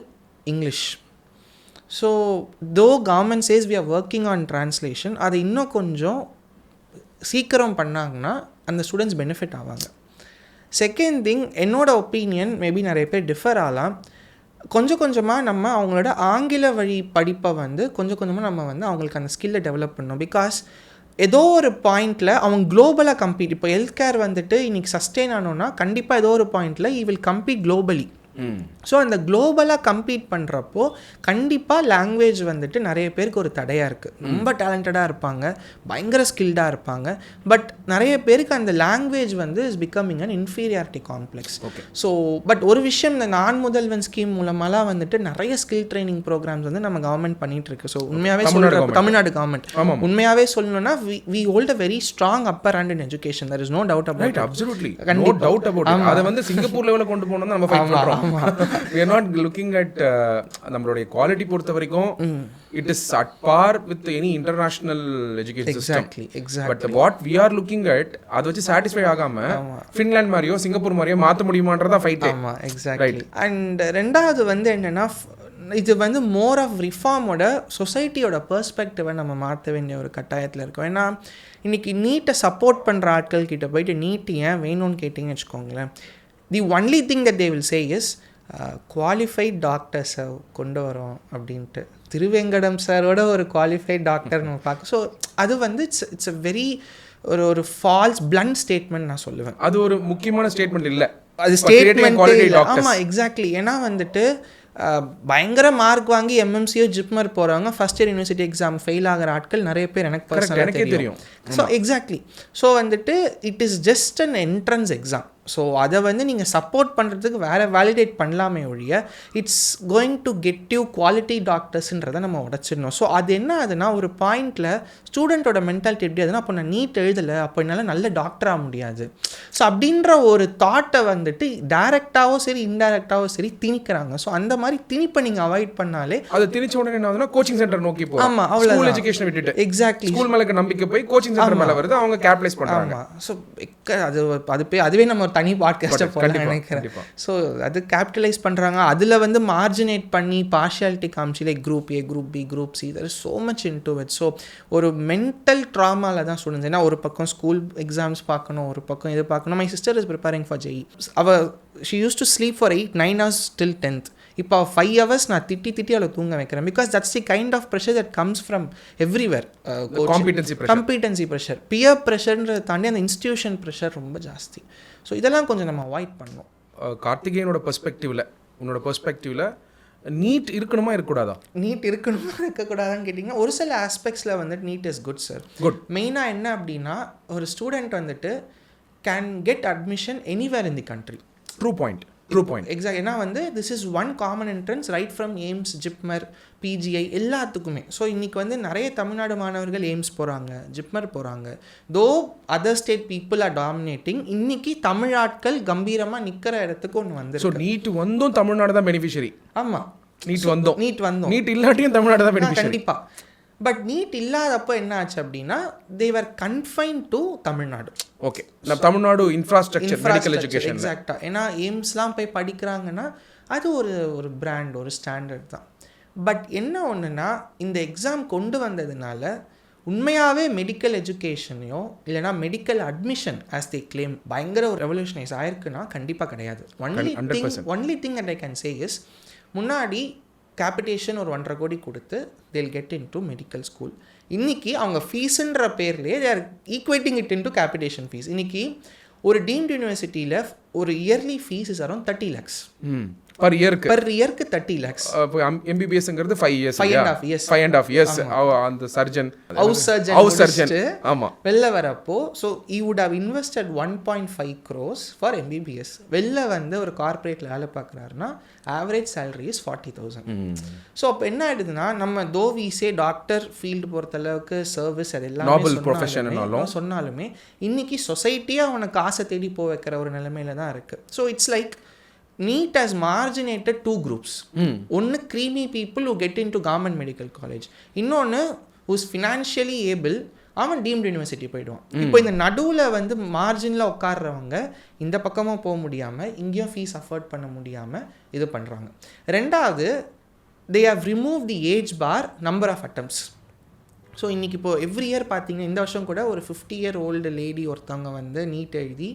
English. So though government says we are working on translation, அதை இன்னும் கொஞ்சம் சீக்கிரம் பண்ணாங்கன்னா அந்த ஸ்டூடெண்ட்ஸ் பெனிஃபிட் ஆவாங்க. செகண்ட் திங், என்னோட ஒப்பீனியன் மேபி நிறைய பேர் டிஃபர் ஆகலாம். கொஞ்சம் கொஞ்சமாக நம்ம அவங்களோட ஆங்கில வழி படிப்பை வந்து கொஞ்சம் கொஞ்சமாக நம்ம வந்து அவங்களுக்கு அந்த ஸ்கில்லை டெவலப் பண்ணணும். பிகாஸ் ஏதோ ஒரு பாயிண்டில் அவங்க குளோபலாக கம்பீட், இப்போ ஹெல்த் கேர் வந்துட்டு இன்றைக்கி சஸ்டெயின் ஆனோன்னா கண்டிப்பாக ஏதோ ஒரு பாயிண்டில் he will compete globally. So அந்த குளோபலாக கம்பீட் பண்ணுறப்போ கண்டிப்பாக லாங்குவேஜ் வந்துட்டு நிறைய பேருக்கு ஒரு தடையாக இருக்குது. ரொம்ப டேலண்டடாக இருப்பாங்க, பயங்கர ஸ்கில்டாக இருப்பாங்க, பட் நிறைய பேருக்கு அந்த லாங்குவேஜ் வந்து is becoming an inferiority complex. So but ஒரு விஷயம், இந்த நான் முதல்வன் ஸ்கீம் மூலமாலாம் வந்துட்டு நிறைய ஸ்கில் ட்ரைனிங் ப்ரோக்ராம்ஸ் வந்து நம்ம கவர்மெண்ட் பண்ணிட்டு இருக்கு. ஸோ உண்மையாகவே சொல்கிறோம், தமிழ்நாடு கவர்மெண்ட் உண்மையாகவே சொல்லணும்னா we hold a very strong upper hand in education. There is no doubt about it. Absolutely no doubt about it. அதை வந்து சிங்கப்பூர் லெவலில் கொண்டு போகணும் நம்ம ஃபைட் பண்ணுறோம். We are not looking at நம்மளுடைய குவாலிட்டி பொறுத்த வரைக்கும் it is at par with any international education system. Exactly. But what we are looking at, அதை வச்சு சாட்டிஸ்ஃபை ஆகாம ஃபின்லாண்ட் மாதிரியோ சிங்கப்பூர் மாதிரியோ மாற்ற முடியுமான்றதா ஃபைட். ஆமாம், எக்ஸாக்ட்லி. அண்ட் ரெண்டாவது வந்து என்னென்னா, இது வந்து மோர் ஆஃப் ரிஃபார்மோட சொசைட்டியோட பெர்ஸ்பெக்டிவை நம்ம மாற்ற வேண்டிய ஒரு கட்டாயத்தில் இருக்கோம். ஏன்னா இன்றைக்கி நீட்டை சப்போர்ட் பண்ணுற ஆட்கள் கிட்ட போயிட்டு நீட்டு ஏன் வேணும்னு கேட்டிங்கன்னு வச்சுக்கோங்களேன், the only thing that they will say is qualified டாக்டர்ஸை கொண்டு வரோம் அப்படின்ட்டு. திருவேங்கடம் சாரோட ஒரு குவாலிஃபைட் டாக்டர் நம்ம பார்க்க. ஸோ அது வந்து இட்ஸ் அ வெரி ஒரு ஃபால்ஸ் பிளண்ட் ஸ்டேட்மெண்ட் நான் சொல்லுவேன். அது ஒரு முக்கியமான ஸ்டேட்மெண்ட் இல்லை, அது ஸ்டேட்மெண்ட். ஆமாம், எக்ஸாக்ட்லி. ஏன்னா வந்துட்டு பயங்கர மார்க் வாங்கி எம்எம்சியோ ஜிப்மர் போகிறவங்க first year university exam fail ஆகிற ஆட்கள் நிறைய பேர் எனக்கு பர்சனலாக தெரியும். So exactly. ஸோ வந்துட்டு it is just an entrance exam. So அதை வந்து நீங்கள் சப்போர்ட் பண்ணுறதுக்கு வேறு வேலிடேட் பண்ணலாமே ஒழிய it's going to get you quality டாக்டர்ஸ்ன்றதை நம்ம உடச்சிடணும். ஸோ அது என்ன ஆகுதுன்னா, ஒரு பாயிண்டில் ஸ்டூடெண்ட்டோட மென்டாலிட்டி எப்படி ஆகுதுன்னா, அப்போ நான் நீட் எழுதலை, அப்போ என்னால் நல்ல டாக்டர் ஆக முடியாது. ஸோ அப்படின்ற ஒரு தாட்டை வந்துட்டு டைரெக்டாகவும் சரி இன்டைரக்டாகவும் சரி திணிக்கிறாங்க. ஸோ அந்த மாதிரி திணிப்பை நீங்கள் அவாய்ட் பண்ணாலே, அது திணிச்ச உடனே என்ன ஆகுதுன்னா கோச்சிங் சென்டர் நோக்கி போகும். ஆமாம், அவ்வளோ ஸ்கூல் எஜுகேஷன் விட்டுட்டு எக்ஸாக்ட்லி ஸ்கூல் மேலே நம்பிக்கை போய் கோச்சிங் சென்டர் மேலே வருது, அவங்க கேப்டலைஸ் பண்ணுறாங்க. ஸோ அதுவே நம்ம தனி பாட்காஸ்ட்டை போல நினைக்கிறேன். ஸோ அது கேபிட்டலைஸ் பண்ணுறாங்க, அதில் வந்து மார்ஜினேட் பண்ணி பார்ஷியாலிட்டி காமிச்சு like group A, group B, group C, there is so much into it. So ஒரு மென்டல் ட்ராமாவில் தான் ஸ்டூடெண்ட்ஸ். ஏன்னா ஒரு பக்கம் ஸ்கூல் எக்ஸாம்ஸ் பார்க்கணும், ஒரு பக்கம் இது பார்க்கணும். My sister is preparing for JEE. She use to sleep for 8-9 hours till 10th. இப்போ 5 hours நான் திட்டி அவளை தூங்க வைக்கிறேன். Because that's the kind of pressure that comes from everywhere. Competency pressure, peer ப்ரெஷர்ன்றதை தாண்டி அந்த இன்ஸ்டியூஷன் ப்ரெஷர் ரொம்ப ஜாஸ்தி. ஸோ இதெல்லாம் கொஞ்சம் நம்ம அவாய்ட் பண்ணணும். கார்த்திகேயனோட பெர்ஸ்பெக்டிவில், உன்னோட பெர்ஸ்பெக்டிவில் நீட் இருக்கணுமா இருக்கக்கூடாதா? நீட் இருக்கணுமா இருக்கக்கூடாதான்னு கேட்டிங்கன்னா ஒரு சில ஆஸ்பெக்ட்ஸில் வந்துட்டு need is good sir. Good. மெயினாக என்ன அப்படின்னா ஒரு ஸ்டூடெண்ட் வந்துட்டு can get admission anywhere in the country. True point. Exact. ஏன்னா வந்து this is one common entrance right from AIIMS, JIPMER, PGI எல்லாத்துக்குமே. ஸோ இன்றைக்கி வந்து நிறைய தமிழ்நாடு மாணவர்கள் எய்ம்ஸ் போகிறாங்க, ஜிப்மர் போகிறாங்க. தோ other state people are dominating. இன்றைக்கி தமிழ் ஆட்கள் கம்பீரமாக நிற்கிற இடத்துக்கு ஒன்று வந்து. ஸோ நீட் வந்தும் தமிழ்நாடு தான் பெனிஃபிஷரி. ஆமாம், நீட் வந்தோம். நீட் இல்லாட்டியும் தமிழ்நாடு தான் பெனிஃபிஷரி. கண்டிப்பாக. பட் நீட் இல்லாதப்போ என்ன ஆச்சு அப்படின்னா they were confined to Tamil Nadu. Okay, நம்ம தமிழ்நாடு இன்ஃப்ராஸ்ட்ரக்சர், மெடிக்கல் எஜுகேஷன். எக்ஸாக்டாக. ஏன்னா எய்ம்ஸ்லாம் போய் படிக்கிறாங்கன்னா அது ஒரு பிராண்ட், ஒரு ஸ்டாண்டர்ட் தான். பட் என்ன ஒன்றுனா இந்த எக்ஸாம் கொண்டு வந்ததுனால உண்மையாகவே மெடிக்கல் எஜுகேஷனையோ இல்லைனா மெடிக்கல் அட்மிஷன் ஆஸ் தே கிளைம் பயங்கர ஒரு ரெவல்யூஷனைஸ் ஆயிருக்குன்னா கண்டிப்பாக கிடையாது. Only thing that I can say is முன்னாடி கேபிட்டேஷன் ஒரு 1.5 கோடி கொடுத்து they'll get into medical school. இன்றைக்கி அவங்க ஃபீஸுன்ற பேர்லேயே they are equating it into capitation fees. இன்றைக்கி ஒரு டீம்டு யூனிவர்சிட்டியில் ஒரு yearly fees is around 30 lakhs. per இயருக்கு 30 lakhs. MBBSங்கிறது 5 years, 5.5 years. 5.5 years. அந்த சர்ஜன், ஹவுஸ் சர்ஜன் ஆமா வெளில வரப்போ so you would have invested 1.5 crores for MBBS. வெளில வந்து ஒரு கார்பரேட்டில் வேலை பார்க்குறாருன்னா ஆவரேஜ் சேலரி இஸ் 40,000. ஸோ அப்போ என்ன ஆகிடுதுன்னா நம்ம தோவிஸே டாக்டர் ஃபீல்டு பொறுத்தளவுக்கு சர்வீஸ் அது எல்லாம் சொன்னாலுமே இன்னைக்கு சொசைட்டியாக அவனுக்கு காசை தேடி போக வைக்கிற ஒரு நிலைமையில தான் இருக்குது. So it's like NEET has marginated 2 groups. ஒன்று creamy people who get into government medical college, இன்னொன்று who's financially able, அவன் டீம்டு யூனிவர்சிட்டி போயிடுவான். இப்போ இந்த நடுவில் வந்து மார்ஜினில் உட்கார்றவங்க இந்த பக்கமாக போக முடியாமல் இங்கேயும் ஃபீஸ் அஃபோர்ட் பண்ண முடியாமல் இது பண்ணுறாங்க. ரெண்டாவது they have removed the age bar number of attempts. So இன்றைக்கி இப்போது எவ்ரி இயர் பார்த்தீங்கன்னா இந்த வருஷம் கூட ஒரு 50-year-old லேடி ஒருத்தவங்க வந்து நீட் எழுதி,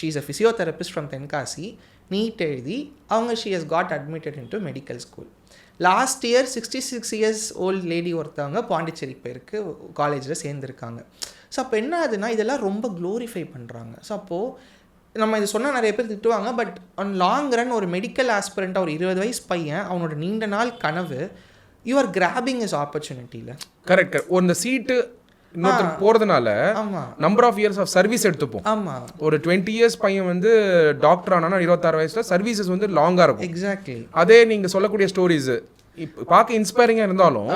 she is a physiotherapist from Tenkasi, NEET எழுதி அவங்க she has got admitted into medical school. Last year 66 years old lady ஒருத்தவங்க பாண்டிச்சேரிக்கு போயிருக்கு, காலேஜில் சேர்ந்துருக்காங்க. ஸோ அப்போ என்ன ஆகுதுன்னா இதெல்லாம் ரொம்ப க்ளோரிஃபை பண்ணுறாங்க. ஸோ அப்போது நம்ம இது சொன்னால் நிறைய பேர் திட்டுவாங்க. பட் ஆன் லாங் ரன் ஒரு மெடிக்கல் ஆஸ்பிரண்ட்டாக ஒரு 20 வயசு பையன் அவனோட நீண்ட நாள் கனவு யூ ஆர் கிராபிங் இஸ் ஆப்பர்ச்சுனிட்டியில். கரெக்ட். ஒரு சீட்டு இன்னொருத்தர் போகிறதுனால number of years of service எடுத்துப்போம். ஆமாம், ஒரு 20 years பையன் வந்து டாக்டர் ஆனால் 26 வயசுல சர்வீசஸ் வந்து லாங்காக இருக்கும். எக்ஸாக்ட்லி. அதே நீங்கள் சொல்லக்கூடிய ஸ்டோரிஸ் இப்போ பார்க்க இன்ஸ்பைரிங்காக இருந்தாலும்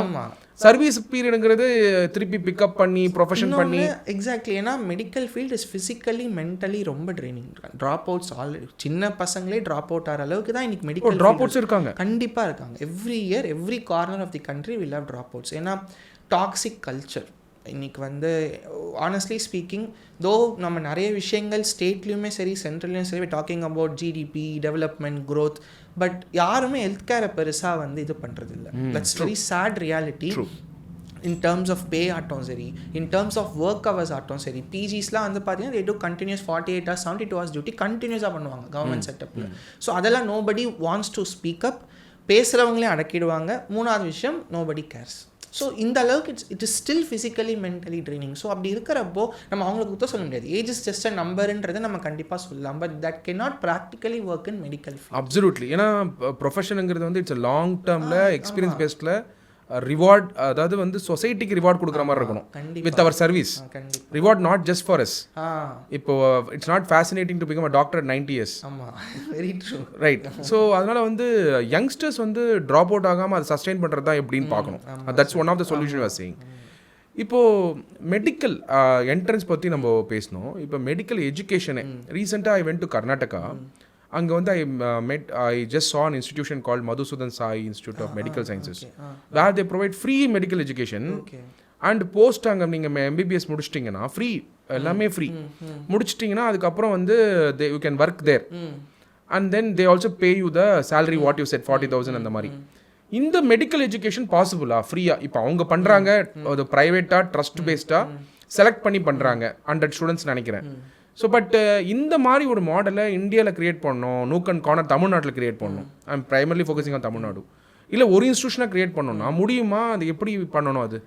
சர்வீஸ் பீரியடுங்கிறது திருப்பி பிக்கப் பண்ணி ப்ரொஃபஷன் பண்ணி. எக்ஸாக்ட்லி. ஏன்னா medical field is physically mentally ரொம்ப ட்ரைனிங். ட்ராப் அவுட்ஸ் ஆல்ரெடி சின்ன பசங்களே ட்ராப் அவுட் ஆகிற அளவுக்கு தான் இன்றைக்கி மெடிக்கல் ட்ராப் அவுட்ஸ் இருக்காங்க. கண்டிப்பாக இருக்காங்க. Every year every corner of the country will have drop outs. ஏன்னா டாக்ஸிக் கல்ச்சர் இன்றைக்கி வந்து ஆனஸ்ட்லி ஸ்பீக்கிங் தோ நம்ம நிறைய விஷயங்கள் ஸ்டேட்லேயுமே சரி சென்ட்ரல்லையும் சரி talking about GDP development growth, but யாருமே ஹெல்த் கேரை பெருசாக வந்து இது பண்ணுறதில்ல. That's very sad reality. In terms of pay ஆகட்டும் சரி, in terms of work hours ஆகட்டும் சரி, பிஜிஸ்லாம் வந்து பார்த்தீங்கன்னா they do continuous 48 hours 72 hours duty கண்டினியூஸாக பண்ணுவாங்க கவர்மெண்ட் செட்டப்பில். ஸோ அதெல்லாம் nobody wants to speak up. பேசுகிறவங்களே அடக்கிடுவாங்க. மூணாவது விஷயம் நோபடி கேர்ஸ். ஸோ இந்த அளவுக்கு it is still physically mentally draining. So அப்படி இருக்கிறப்போ நம்ம அவங்களுக்கு குத்த சொல்ல முடியாது. ஏஜ் இஸ் ஜஸ்ட் அ நம்பர்ன்றதை நம்ம கண்டிப்பாக சொல்லலாம். But that can not practically work in medical field. Absolutely. ஏன்னா ப்ரொஃபஷனுங்கிறது வந்து இட்ஸ் லாங் டேர்மில் எக்ஸ்பீரியன்ஸ் பேஸ்டில் ரிவார்ட், அதாவது வந்து சொசைட்டிக்கு ரிவார்ட் கொடுக்குற மாதிரி இருக்கணும் with our service. Reward not just for us. இப்போ it's not fascinating to become a doctor at 90 years. Very true. Right. So அதனால் வந்து யங்ஸ்டர்ஸ் வந்து ட்ராப் அவுட் ஆகாமல் அதை சஸ்டெயின் பண்ணுறது தான் எப்படின்னு பார்க்கணும். That's one of the solution you are saying. இப்போது மெடிக்கல் என்ட்ரன்ஸ் பற்றி நம்ம பேசணும். இப்போ மெடிக்கல் எஜுகேஷனே ரீசெண்டாக ஐ வென்ட் டு கர்நாடகா. அங்கே வந்து I just saw an institution called Madhusudan Sai Institute of Medical Sciences, where they provide free medical education. And post அங்கே நீங்கள் எம்பிபிஎஸ் முடிச்சிட்டிங்கன்னா ஃப்ரீ, எல்லாமே ஃப்ரீ. முடிச்சிட்டிங்கன்னா அதுக்கப்புறம் வந்து you can work there and then they also pay you the salary what you set 40,000 அந்த மாதிரி. இந்த மெடிக்கல் எஜுகேஷன் பாசிபிளா ஃப்ரீயா? இப்போ அவங்க பண்ணுறாங்க, அது ப்ரைவேட்டாக ட்ரஸ்ட் பேஸ்டாக செலக்ட் பண்ணி பண்ணுறாங்க 100 ஸ்டூடெண்ட்ஸ் நினைக்கிறேன். ஸோ பட் இந்த மாதிரி ஒரு மாடலை இந்தியாவில் கிரியேட் பண்ணணும், நூக் அண்ட் கார்னர் தமிழ்நாட்டில் கிரியேட் பண்ணணும். I am primarily focusing on Tamil Nadu. இல்லை ஒரு இன்ஸ்டியூஷனாக கிரியேட் பண்ணணும்னா முடியுமா? அது எப்படி பண்ணணும்? அது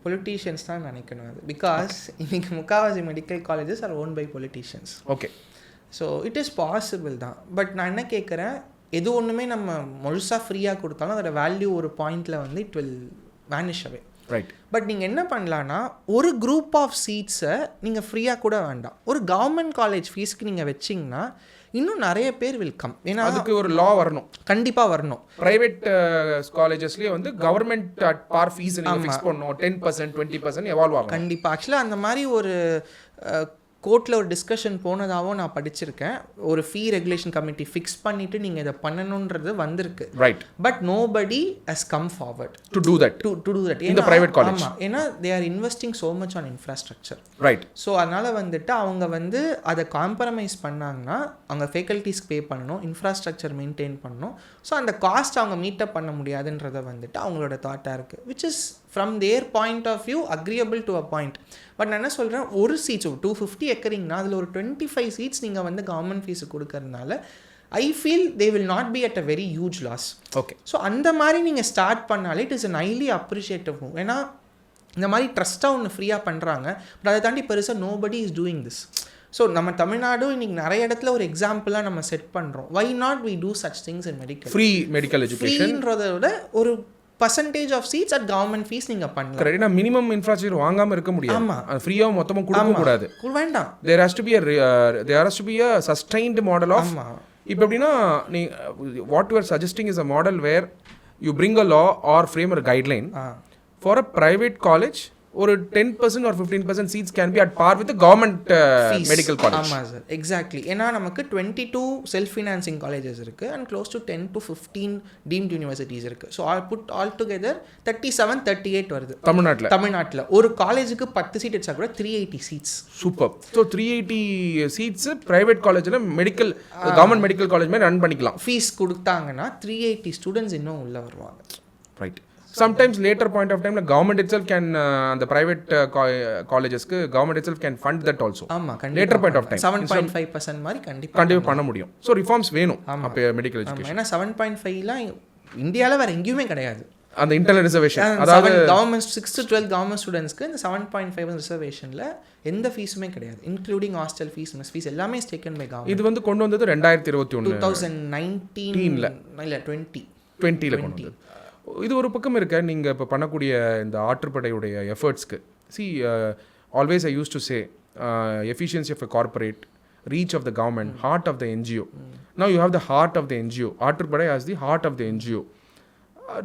பொலிட்டீஷியன்ஸ் தான் நினைக்கணும் அது. பிகாஸ் இன்னைக்கு முக்கால்வாசி medical colleges are own by politicians. Okay. So it is possible தான். பட் நான் என்ன கேட்குறேன், எது ஒன்றுமே நம்ம முழுசாக ஃப்ரீயாக கொடுத்தாலும் அதோட வேல்யூ ஒரு பாயிண்டில் வந்து it will vanish away. Right. But நீங்கள் என்ன பண்ணலான்னா, ஒரு குரூப் ஆஃப் சீட்ஸை நீங்கள் ஃப்ரீயாக கூட வேண்டாம், ஒரு கவர்மெண்ட் காலேஜ் ஃபீஸ்க்கு நீங்கள் வச்சிங்கன்னா இன்னும் நிறைய பேர் வில் கம். ஏன்னா அதுக்கு ஒரு லா வரணும், கண்டிப்பாக வரணும். ப்ரைவேட் காலேஜஸ்லேயே வந்து கவர்மெண்ட் அட் பார் ஃபீஸ் நீங்கள் ஃபிக்ஸ் பண்ணணும், 10% 20% எவால்வ் ஆகும். கண்டிப்பாக. ஆக்சுவலாக அந்த மாதிரி ஒரு கோர்ட்டில் ஒரு டிஸ்கஷன் போனதாகவும் நான் படிச்சிருக்கேன். ஒரு ஃபீ ரெகுலேஷன் கமிட்டி ஃபிக்ஸ் பண்ணிவிட்டு நீங்கள் இதை பண்ணணுன்றது வந்திருக்கு. Right. But nobody has come forward to do that இந்த பிரைவேட் காலேஜ். ஆமாம், ஏன்னா they are investing so much on infrastructure. Right. So அதனால் வந்துட்டு அவங்க வந்து அதை காம்ப்ரமைஸ் பண்ணாங்கன்னா அவங்க ஃபேக்கல்ட்டிஸ்க்கு பே பண்ணணும், இன்ஃப்ராஸ்ட்ரக்சர் மெயின்டைன் பண்ணணும். ஸோ அந்த காஸ்ட் அவங்க மீட்டப் பண்ண முடியாதுன்றதை வந்துட்டு அவங்களோட தாட்டாக இருக்குது, which is from their point of view agreeable to a point. But நான் என்ன சொல்கிறேன், ஒரு சீட்ஸ் 250 ஏக்கரிங்னா அதில் ஒரு 25 சீட்ஸ் நீங்கள் வந்து கவர்மெண்ட் ஃபீஸு கொடுக்கறதுனால I feel they will not be at a very huge loss. Okay. So அந்த மாதிரி நீங்கள் ஸ்டார்ட் பண்ணாலே it is a highly appreciative move. ஏன்னா இந்த மாதிரி ட்ரஸ்ட்டாக ஒன்று ஃப்ரீயாக பண்ணுறாங்க, பட் அதை தாண்டி பெருசாக nobody is doing this. So நம்ம தமிழ்நாடு இன்றைக்கி நிறைய இடத்துல ஒரு எக்ஸாம்பிளாக நம்ம செட் பண்ணுறோம். Why not we do such things in medical? Free medical எஜுகேஷன்றதை விட ஒரு percentage of seats at government fees நீங்கள் பண்ணலாம். கரெக்ட். நான் மினிமம் இன்ஃப்ராஸ்ட்ரக்சர் வாங்காமல் இருக்க முடியாது. ஆமாம், ஃப்ரீயாக மொத்தமாக கொடுக்க கூடாது. வேண்டாம். There has to be a sustained model of. இப்போ எப்படின்னா நீ what you are suggesting is a model where you bring a law or frame a guideline for a private college. ஒரு 10% or 15% seats can be at par with government medical college. ஆமாம் sir, exactly. ஏன்னா நமக்கு 22 self financing colleges இருக்குது and close to 10 to 15 deemed universities இருக்குது. So all together 37 38 வருது தமிழ்நாட்டில். ஒரு காலேஜுக்கு 10 சீட் வச்சா கூட 380 seats. Super. So 380 seats private காலேஜில் மெடிக்கல் கவர்மெண்ட் மெடிக்கல் காலேஜ் மாதிரி ரன் பண்ணிக்கலாம். ஃபீஸ் கொடுத்தாங்கன்னா 380 ஸ்டூடெண்ட்ஸ் இன்னும் உள்ளே வருவாங்க. Right. Sometimes later point of time the government itself can the private colleges ku government itself can fund that also. ஆமா, later point of time 7.5% மாதிரி கண்டிப்பா பண்ண முடியும். So reforms வேணும் அப்ப மெடிக்கல் எஜுகேஷன். ஏன்னா 7.5லாம் இந்தியால வேற எங்கேயுமே கிடையாது. அந்த இன்டர்னல் ரிசர்வேஷன், அதாவது கவர்மெண்ட் 6 to 12 கவர்மெண்ட் ஸ்டூடெண்ட்ஸ்க்கு இந்த 7.5 ரிசர்வேஷன்ல எந்த ஃபீஸுமே கிடையாது, including hostel fees, mess fees எல்லாமே இஸ் டேக்கன் பை கவர்மெண்ட். இது வந்து கொண்டு வந்தது 2021 2019 இல்ல 2020ல கொண்டு வந்தது. இது ஒரு பக்கம் இருக்க, நீங்கள் இப்போ பண்ணக்கூடிய இந்த ஆற்றுப்படையுடைய எஃபர்ட்ஸ்க்கு always I use to say efficiency of a corporate, reach of the government, heart of the NGO. Now you have the heart of the NGO. Aatrupadai as the heart of the NGO.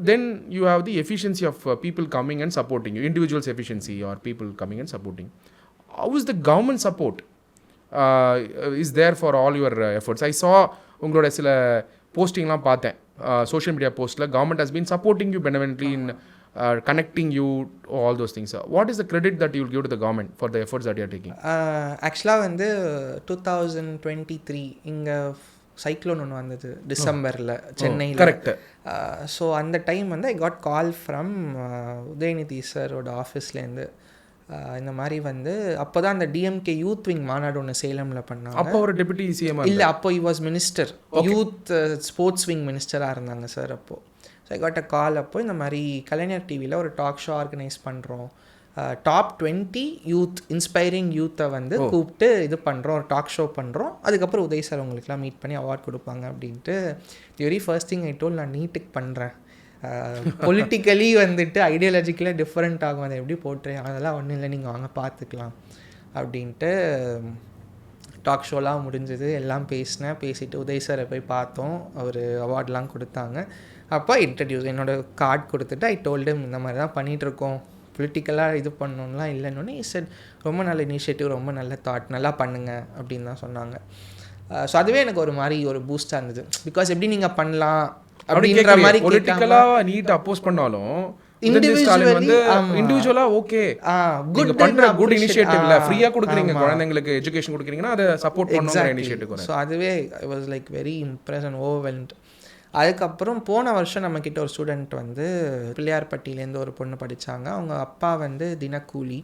Then you have the efficiency of people coming and supporting you, individuals' efficiency or people coming and supporting. How is the government support is there for all your efforts? I saw உங்களோட சில போஸ்டிங்லாம் பார்த்தேன் social media postல. Government has been supporting you benevolently in connecting you, all those things. What is the credit that you will give to the government for the efforts that you are taking? ஆக்சுவலாக வந்து 2023 இங்கே cyclone ஒன்று வந்தது டிசம்பரில் சென்னையில். Correct. So அந்த time வந்து I got call from Udhayanidhi சாரோட ஆஃபீஸ்லேருந்து. இந்த மாதிரி வந்து அப்போ தான் அந்த டிஎம்கே யூத் விங் மாநாடு ஒன்று சேலமில் பண்ணாங்க. அப்போ ஒரு டெபுட்டி சிஎம் இல்லை, அப்போ he was minister, youth sports wing மினிஸ்டராக இருந்தாங்க சார் அப்போது. ஸோ ஐ காட் அ கால். அப்போ இந்த மாதிரி கலைஞர் டிவியில் ஒரு டாக் ஷோ ஆர்கனைஸ் பண்ணுறோம், டாப் 20 யூத் இன்ஸ்பைரிங் யூத்தை வந்து கூப்பிட்டு இது பண்ணுறோம், ஒரு டாக் ஷோ பண்ணுறோம். அதுக்கப்புறம் உதய் சார் உங்களுக்குலாம் மீட் பண்ணி அவார்ட் கொடுப்பாங்க அப்படின்ட்டு. The very first thing I told, நான் நீட்டுக்கு பண்ணுறேன், பொலிட்டிக்கலி வந்துட்டு ஐடியாலஜிக்கலாக டிஃப்ரெண்ட் ஆகும், அதை எப்படி போட்டுறேன், அதெல்லாம் ஒன்றும் இல்லை, நீங்கள் வாங்க பார்த்துக்கலாம் அப்படின்ட்டு. டாக் ஷோலாம் முடிஞ்சது, எல்லாம் பேசிட்டு உதய் சாரை போய் பார்த்தோம், அவர் அவார்ட்லாம் கொடுத்தாங்க. அப்போ இன்ட்ரடியூஸ் என்னோடய கார்டு கொடுத்துட்டு ஐ டோல்டு இந்த மாதிரி தான் பண்ணிகிட்ருக்கோம், பொலிட்டிக்கலாக இது பண்ணணும்லாம் இல்லைன்னு. சார் ரொம்ப நல்ல இனிஷியேட்டிவ், ரொம்ப நல்ல தாட், நல்லா பண்ணுங்க அப்படின்னு தான் சொன்னாங்க. ஸோ அதுவே எனக்கு ஒரு மாதிரி ஒரு பூஸ்டாக இருந்தது. பிகாஸ் எப்படி நீங்கள் பண்ணலாம் அப்படிங்கிற மாதிரி பொலிட்டிக்கலாக நீட் அப்போஸ் பண்ணாலும் ஸ்டாலின் வந்து இண்டிவிஜுவலா ஓகே குட் பண்ற குட் இனிஷியேட்டிவ்ல ஃப்ரீயா கொடுக்குறீங்க குழந்தைங்களுக்கு எஜுகேஷன் கொடுக்குறீங்கன்னா அதை சப்போர்ட் பண்ணுங்கிற இனிஷியேட்டிவ். ஸோ அதுவே I was like very Impress and overwhelmed. அதுக்கப்புறம் போன வருஷம் நம்மக்கிட்ட ஒரு ஸ்டூடெண்ட் வந்து பிள்ளையார்பட்டியிலேருந்து ஒரு பொண்ணு படித்தாங்க. அவங்க அப்பா வந்து தினக்கூலி,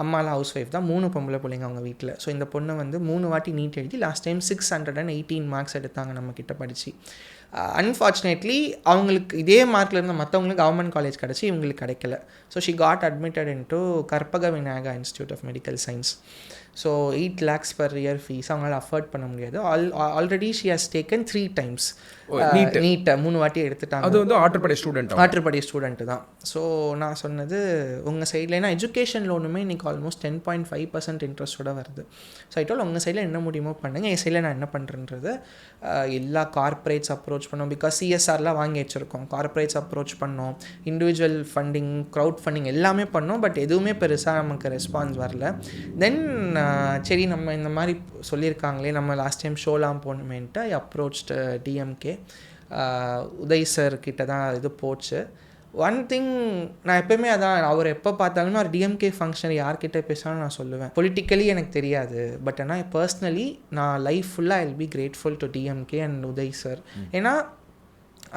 அம்மாலாம் ஹவுஸ் ஒய்ஃப் தான், 3 பொம்பளை பிள்ளைங்க அவங்க வீட்டில். ஸோ இந்த பொண்ணு வந்து 3 வாட்டி நீட் எழுதி லாஸ்ட் டைம் 618 மார்க்ஸ் எடுத்தாங்க நம்மக்கிட்ட படித்து. அன்ஃபார்ச்சுனேட்லி அவங்களுக்கு இதே மார்க்கில் இருந்த மற்றவங்களுக்கு கவர்மெண்ட் காலேஜ் கிடச்சி, இவங்களுக்கு கிடைக்கல. So she got admitted into Karpaga Vinayaga institute of medical science. So 8 lakhs per year fees அவங்களால அஃபோர்ட் பண்ண முடியாது. Already she has taken 3 times நீட்டை 3 வாட்டி எடுத்துட்டாங்க. அது வந்து ஆற்றுப்படை ஸ்டூடெண்ட்டு தான். ஸோ நான் சொன்னது உங்கள் சைடில், ஏன்னா எஜுகேஷன் லோனுமே இன்றைக்கி ஆல்மோஸ்ட் 10.5% இன்ட்ரெஸ்ட்டோட வருது. ஸோ ஐட்டோல் உங்கள் சைடில் என்ன முடியுமோ பண்ணுங்கள், என் சைடில் நான் என்ன பண்ணுறேன்றது எல்லா கார்ப்பரேட்ஸ் அப்ரோச் பண்ணோம். பிகாஸ் சிஎஸ்ஆர்லாம் வாங்கி வச்சுருக்கோம், கார்ப்பரேட்ஸ் அப்ரோச் பண்ணோம், இண்டிவிஜுவல் ஃபண்டிங், க்ரௌட் ஃபண்டிங் எல்லாமே பண்ணோம். பட் எதுவுமே பெருசாக நமக்கு ரெஸ்பான்ஸ் வரல. தென் சரி நம்ம இந்த மாதிரி சொல்லியிருக்காங்களே, நம்ம லாஸ்ட் டைம் ஷோலாம் போகணுமேன்ட்டு ஐ அப்ரோச்ட் டிஎம்கே. உதய் சார் கிட்ட தான் இது போச்சு. ஒன் திங் நான் எப்போயுமே அதான், அவர் எப்போ பார்த்தாலுமே ஒரு டிஎம்கே ஃபங்க்ஷன் யார்கிட்ட பேசினாலும் நான் சொல்லுவேன், பொலிட்டிக்கலி எனக்கு தெரியாது, பட் ஆனால் பர்சனலி நான் லைஃப் ஃபுல்லாக I will be grateful to DMK and Uday sir. ஏன்னா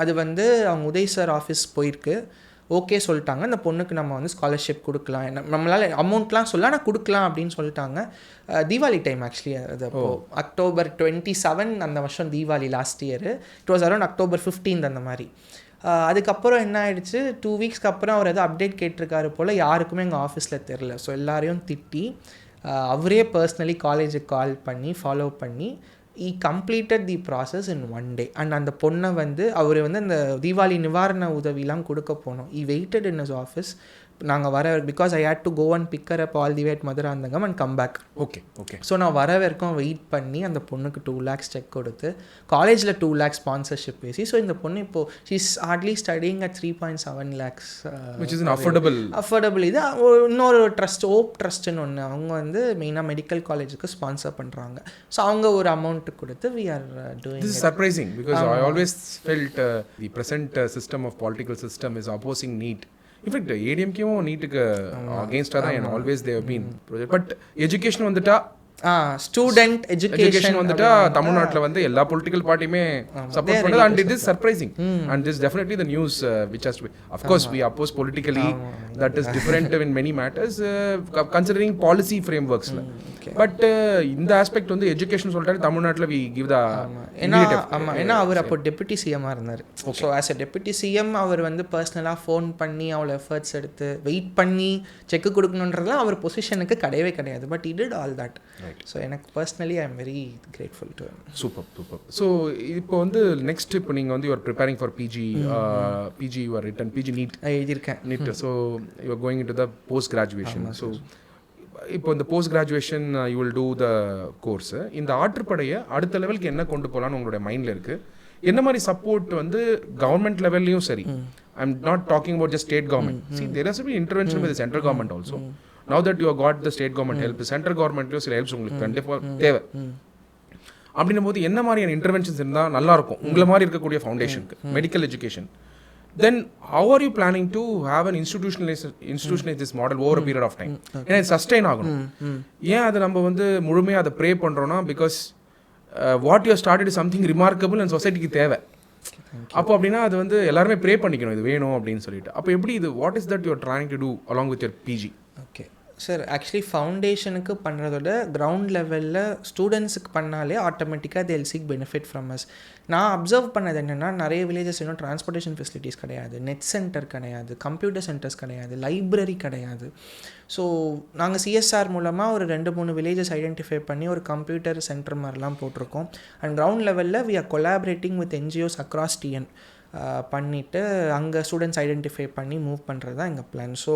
அது வந்து அவங்க உதய் சார் ஆஃபீஸ் போயிருக்கு, ஓகே சொல்லிட்டாங்க, இந்த பொண்ணுக்கு நம்ம வந்து ஸ்காலர்ஷிப் கொடுக்கலாம், நம்மளால் அமௌண்ட்லாம் சொல்ல ஆனால் கொடுக்கலாம் அப்படின்னு சொல்லிட்டாங்க. தீபாவளி டைம் ஆக்சுவலி அது அப்போது October 27 அந்த வருஷம் Deepavali last year. It was around October 15 அந்த மாதிரி. அதுக்கப்புறம் என்ன ஆகிடுச்சு, 2 வீக்ஸ்க்கு அப்புறம் அவர் ஏதோ அப்டேட் கேட்டிருக்காரு போல், யாருக்குமே எங்கள் ஆஃபீஸில் தெரில. ஸோ எல்லாரையும் திட்டி அவரே பர்சனலி காலேஜுக்கு கால் பண்ணி ஃபாலோ பண்ணி he completed the process in 1 day. And அந்த பொண்ணை வந்து அவர் வந்து அந்த தீபாவளி நிவாரண உதவிலாம் கொடுக்க போனோம். he waited in his office. நாங்கள் வர, because I had to go and pick her up all the way at Madurantakam and come back. Okay. So நான் வர வரைக்கும் வெயிட் பண்ணி அந்த பொண்ணுக்கு 2 lakhs செக் கொடுத்து காலேஜில் 2 lakhs ஸ்பான்சர்ஷிப் பேசி. ஸோ இந்த பொண்ணு இப்போது she's hardly studying at 3.7 lakhs, which is an affordable. இது இன்னொரு ட்ரஸ்ட், ஓப் ட்ரஸ்ட்டுன்னு ஒன்று, அவங்க வந்து மெயினாக மெடிக்கல் காலேஜுக்கு ஸ்பான்சர் பண்ணுறாங்க. ஸோ அவங்க ஒரு அமௌண்ட் கொடுத்து we are doing. This is surprising because I always felt the present system of political system is opposing NEET. In fact, ADMK-வும் நீட்டுக்கு அகேன்ஸ்டாக தான் always they've been. But education வந்துட்டா, ஸ்டூடெண்ட் எஜுகேஷன் வந்துட்டா தமிழ்நாட்டில் வந்து எல்லா பொலிட்டிக்கல் பார்ட்டியுமே சப்போர்ட் பண்ணுது. And it is surprising and this definitely the news which has to be, of course we oppose politically, that is different in many matters considering policy frameworks. But இந்த aspect வந்து education சொல்லிட்டாரு தமிழ்நாட்டில் we give the ஏன்னா அவர் அப்போ deputy சிஎம்மாக இருந்தார். So as a deputy CM அவர் வந்து பர்சனலாக ஃபோன் பண்ணி அவ்வளோ எஃபர்ட்ஸ் எடுத்து வெயிட் பண்ணி செக்கு கொடுக்கணுன்றதுலாம் அவர் பொசிஷனுக்கு கிடையவே கிடையாது. But he did all that. So எனக்கு personally I am very grateful to. Super. So இப்போ வந்து நெக்ஸ்ட் இப்போ நீங்கள் வந்து you're preparing for PG you're written PG NEET எழுதியிருக்கேன். So you're going into the post graduation. So இப்போ இந்த post graduation you will do the course. இந்த ஆற்றுப்படையை அடுத்த லெவலுக்கு என்ன கொண்டு போகலான்னு உங்களுடைய மைண்டில் இருக்குது? என்ன மாதிரி சப்போர்ட் வந்து கவர்மெண்ட் லெவல்லையும் சரி, I am not talking about just state government. See, there has to be intervention with the central government also. Now that you have got the state government help, central கவர்மெண்ட்லேயும் சில helps உங்களுக்கு கண்டிப்பாக தேவை. அப்படின்னும் போது என்ன மாதிரியான இன்டர்வென்ஷன்ஸ் இருந்தால் நல்லாயிருக்கும் உங்களை மாதிரி இருக்கக்கூடிய ஃபவுண்டேஷனுக்கு medical education? Then how are you planning to have an institutionalize this model over a period of time? ஏன்னா இது சஸ்டெயின் ஆகணும். ஏன் அதை நம்ம வந்து முழுமையாக அதை ப்ரே பண்ணுறோன்னா, because what you started is something remarkable and சொசைட்டிக்கு தேவை. அப்போ அப்படின்னா அது வந்து எல்லாருமே ப்ரே பண்ணிக்கணும் இது வேணும் அப்படின்னு சொல்லிட்டு. அப்போ எப்படி இது, what is that you are trying to do along with your PG? Okay sir, actually ஃபவுண்டேஷனுக்கு பண்ணுறதோட கிரவுண்ட் லெவலில் ஸ்டூடெண்ட்ஸுக்கு பண்ணாலே ஆட்டோமேட்டிக்காக they'll seek benefit from us. நான் அப்சர்வ் பண்ணது என்னென்னா, நிறைய வில்லேஜஸ் இன்னும் டிரான்ஸ்போர்ட்டேஷன் ஃபெசிலிட்டிஸ் கிடையாது, நெட் சென்டர் கிடையாது, கம்ப்யூட்டர் சென்டர்ஸ் கிடையாது, லைப்ரரி கிடையாது. ஸோ நாங்கள் சிஎஸ்ஆர் மூலமாக ஒரு 2-3 வில்லேஜஸ் ஐடென்டிஃபை பண்ணி ஒரு கம்ப்யூட்டர் சென்டர் மாதிரிலாம் போட்டிருக்கோம். அண்ட் கிரவுண்ட் லெவலில் we are collaborating with NGOs across TN பண்ணிவிட்டு அங்கே ஸ்டூடெண்ட்ஸ் ஐடென்டிஃபை பண்ணி மூவ் பண்ணுறது தான் எங்கள் பிளான். ஸோ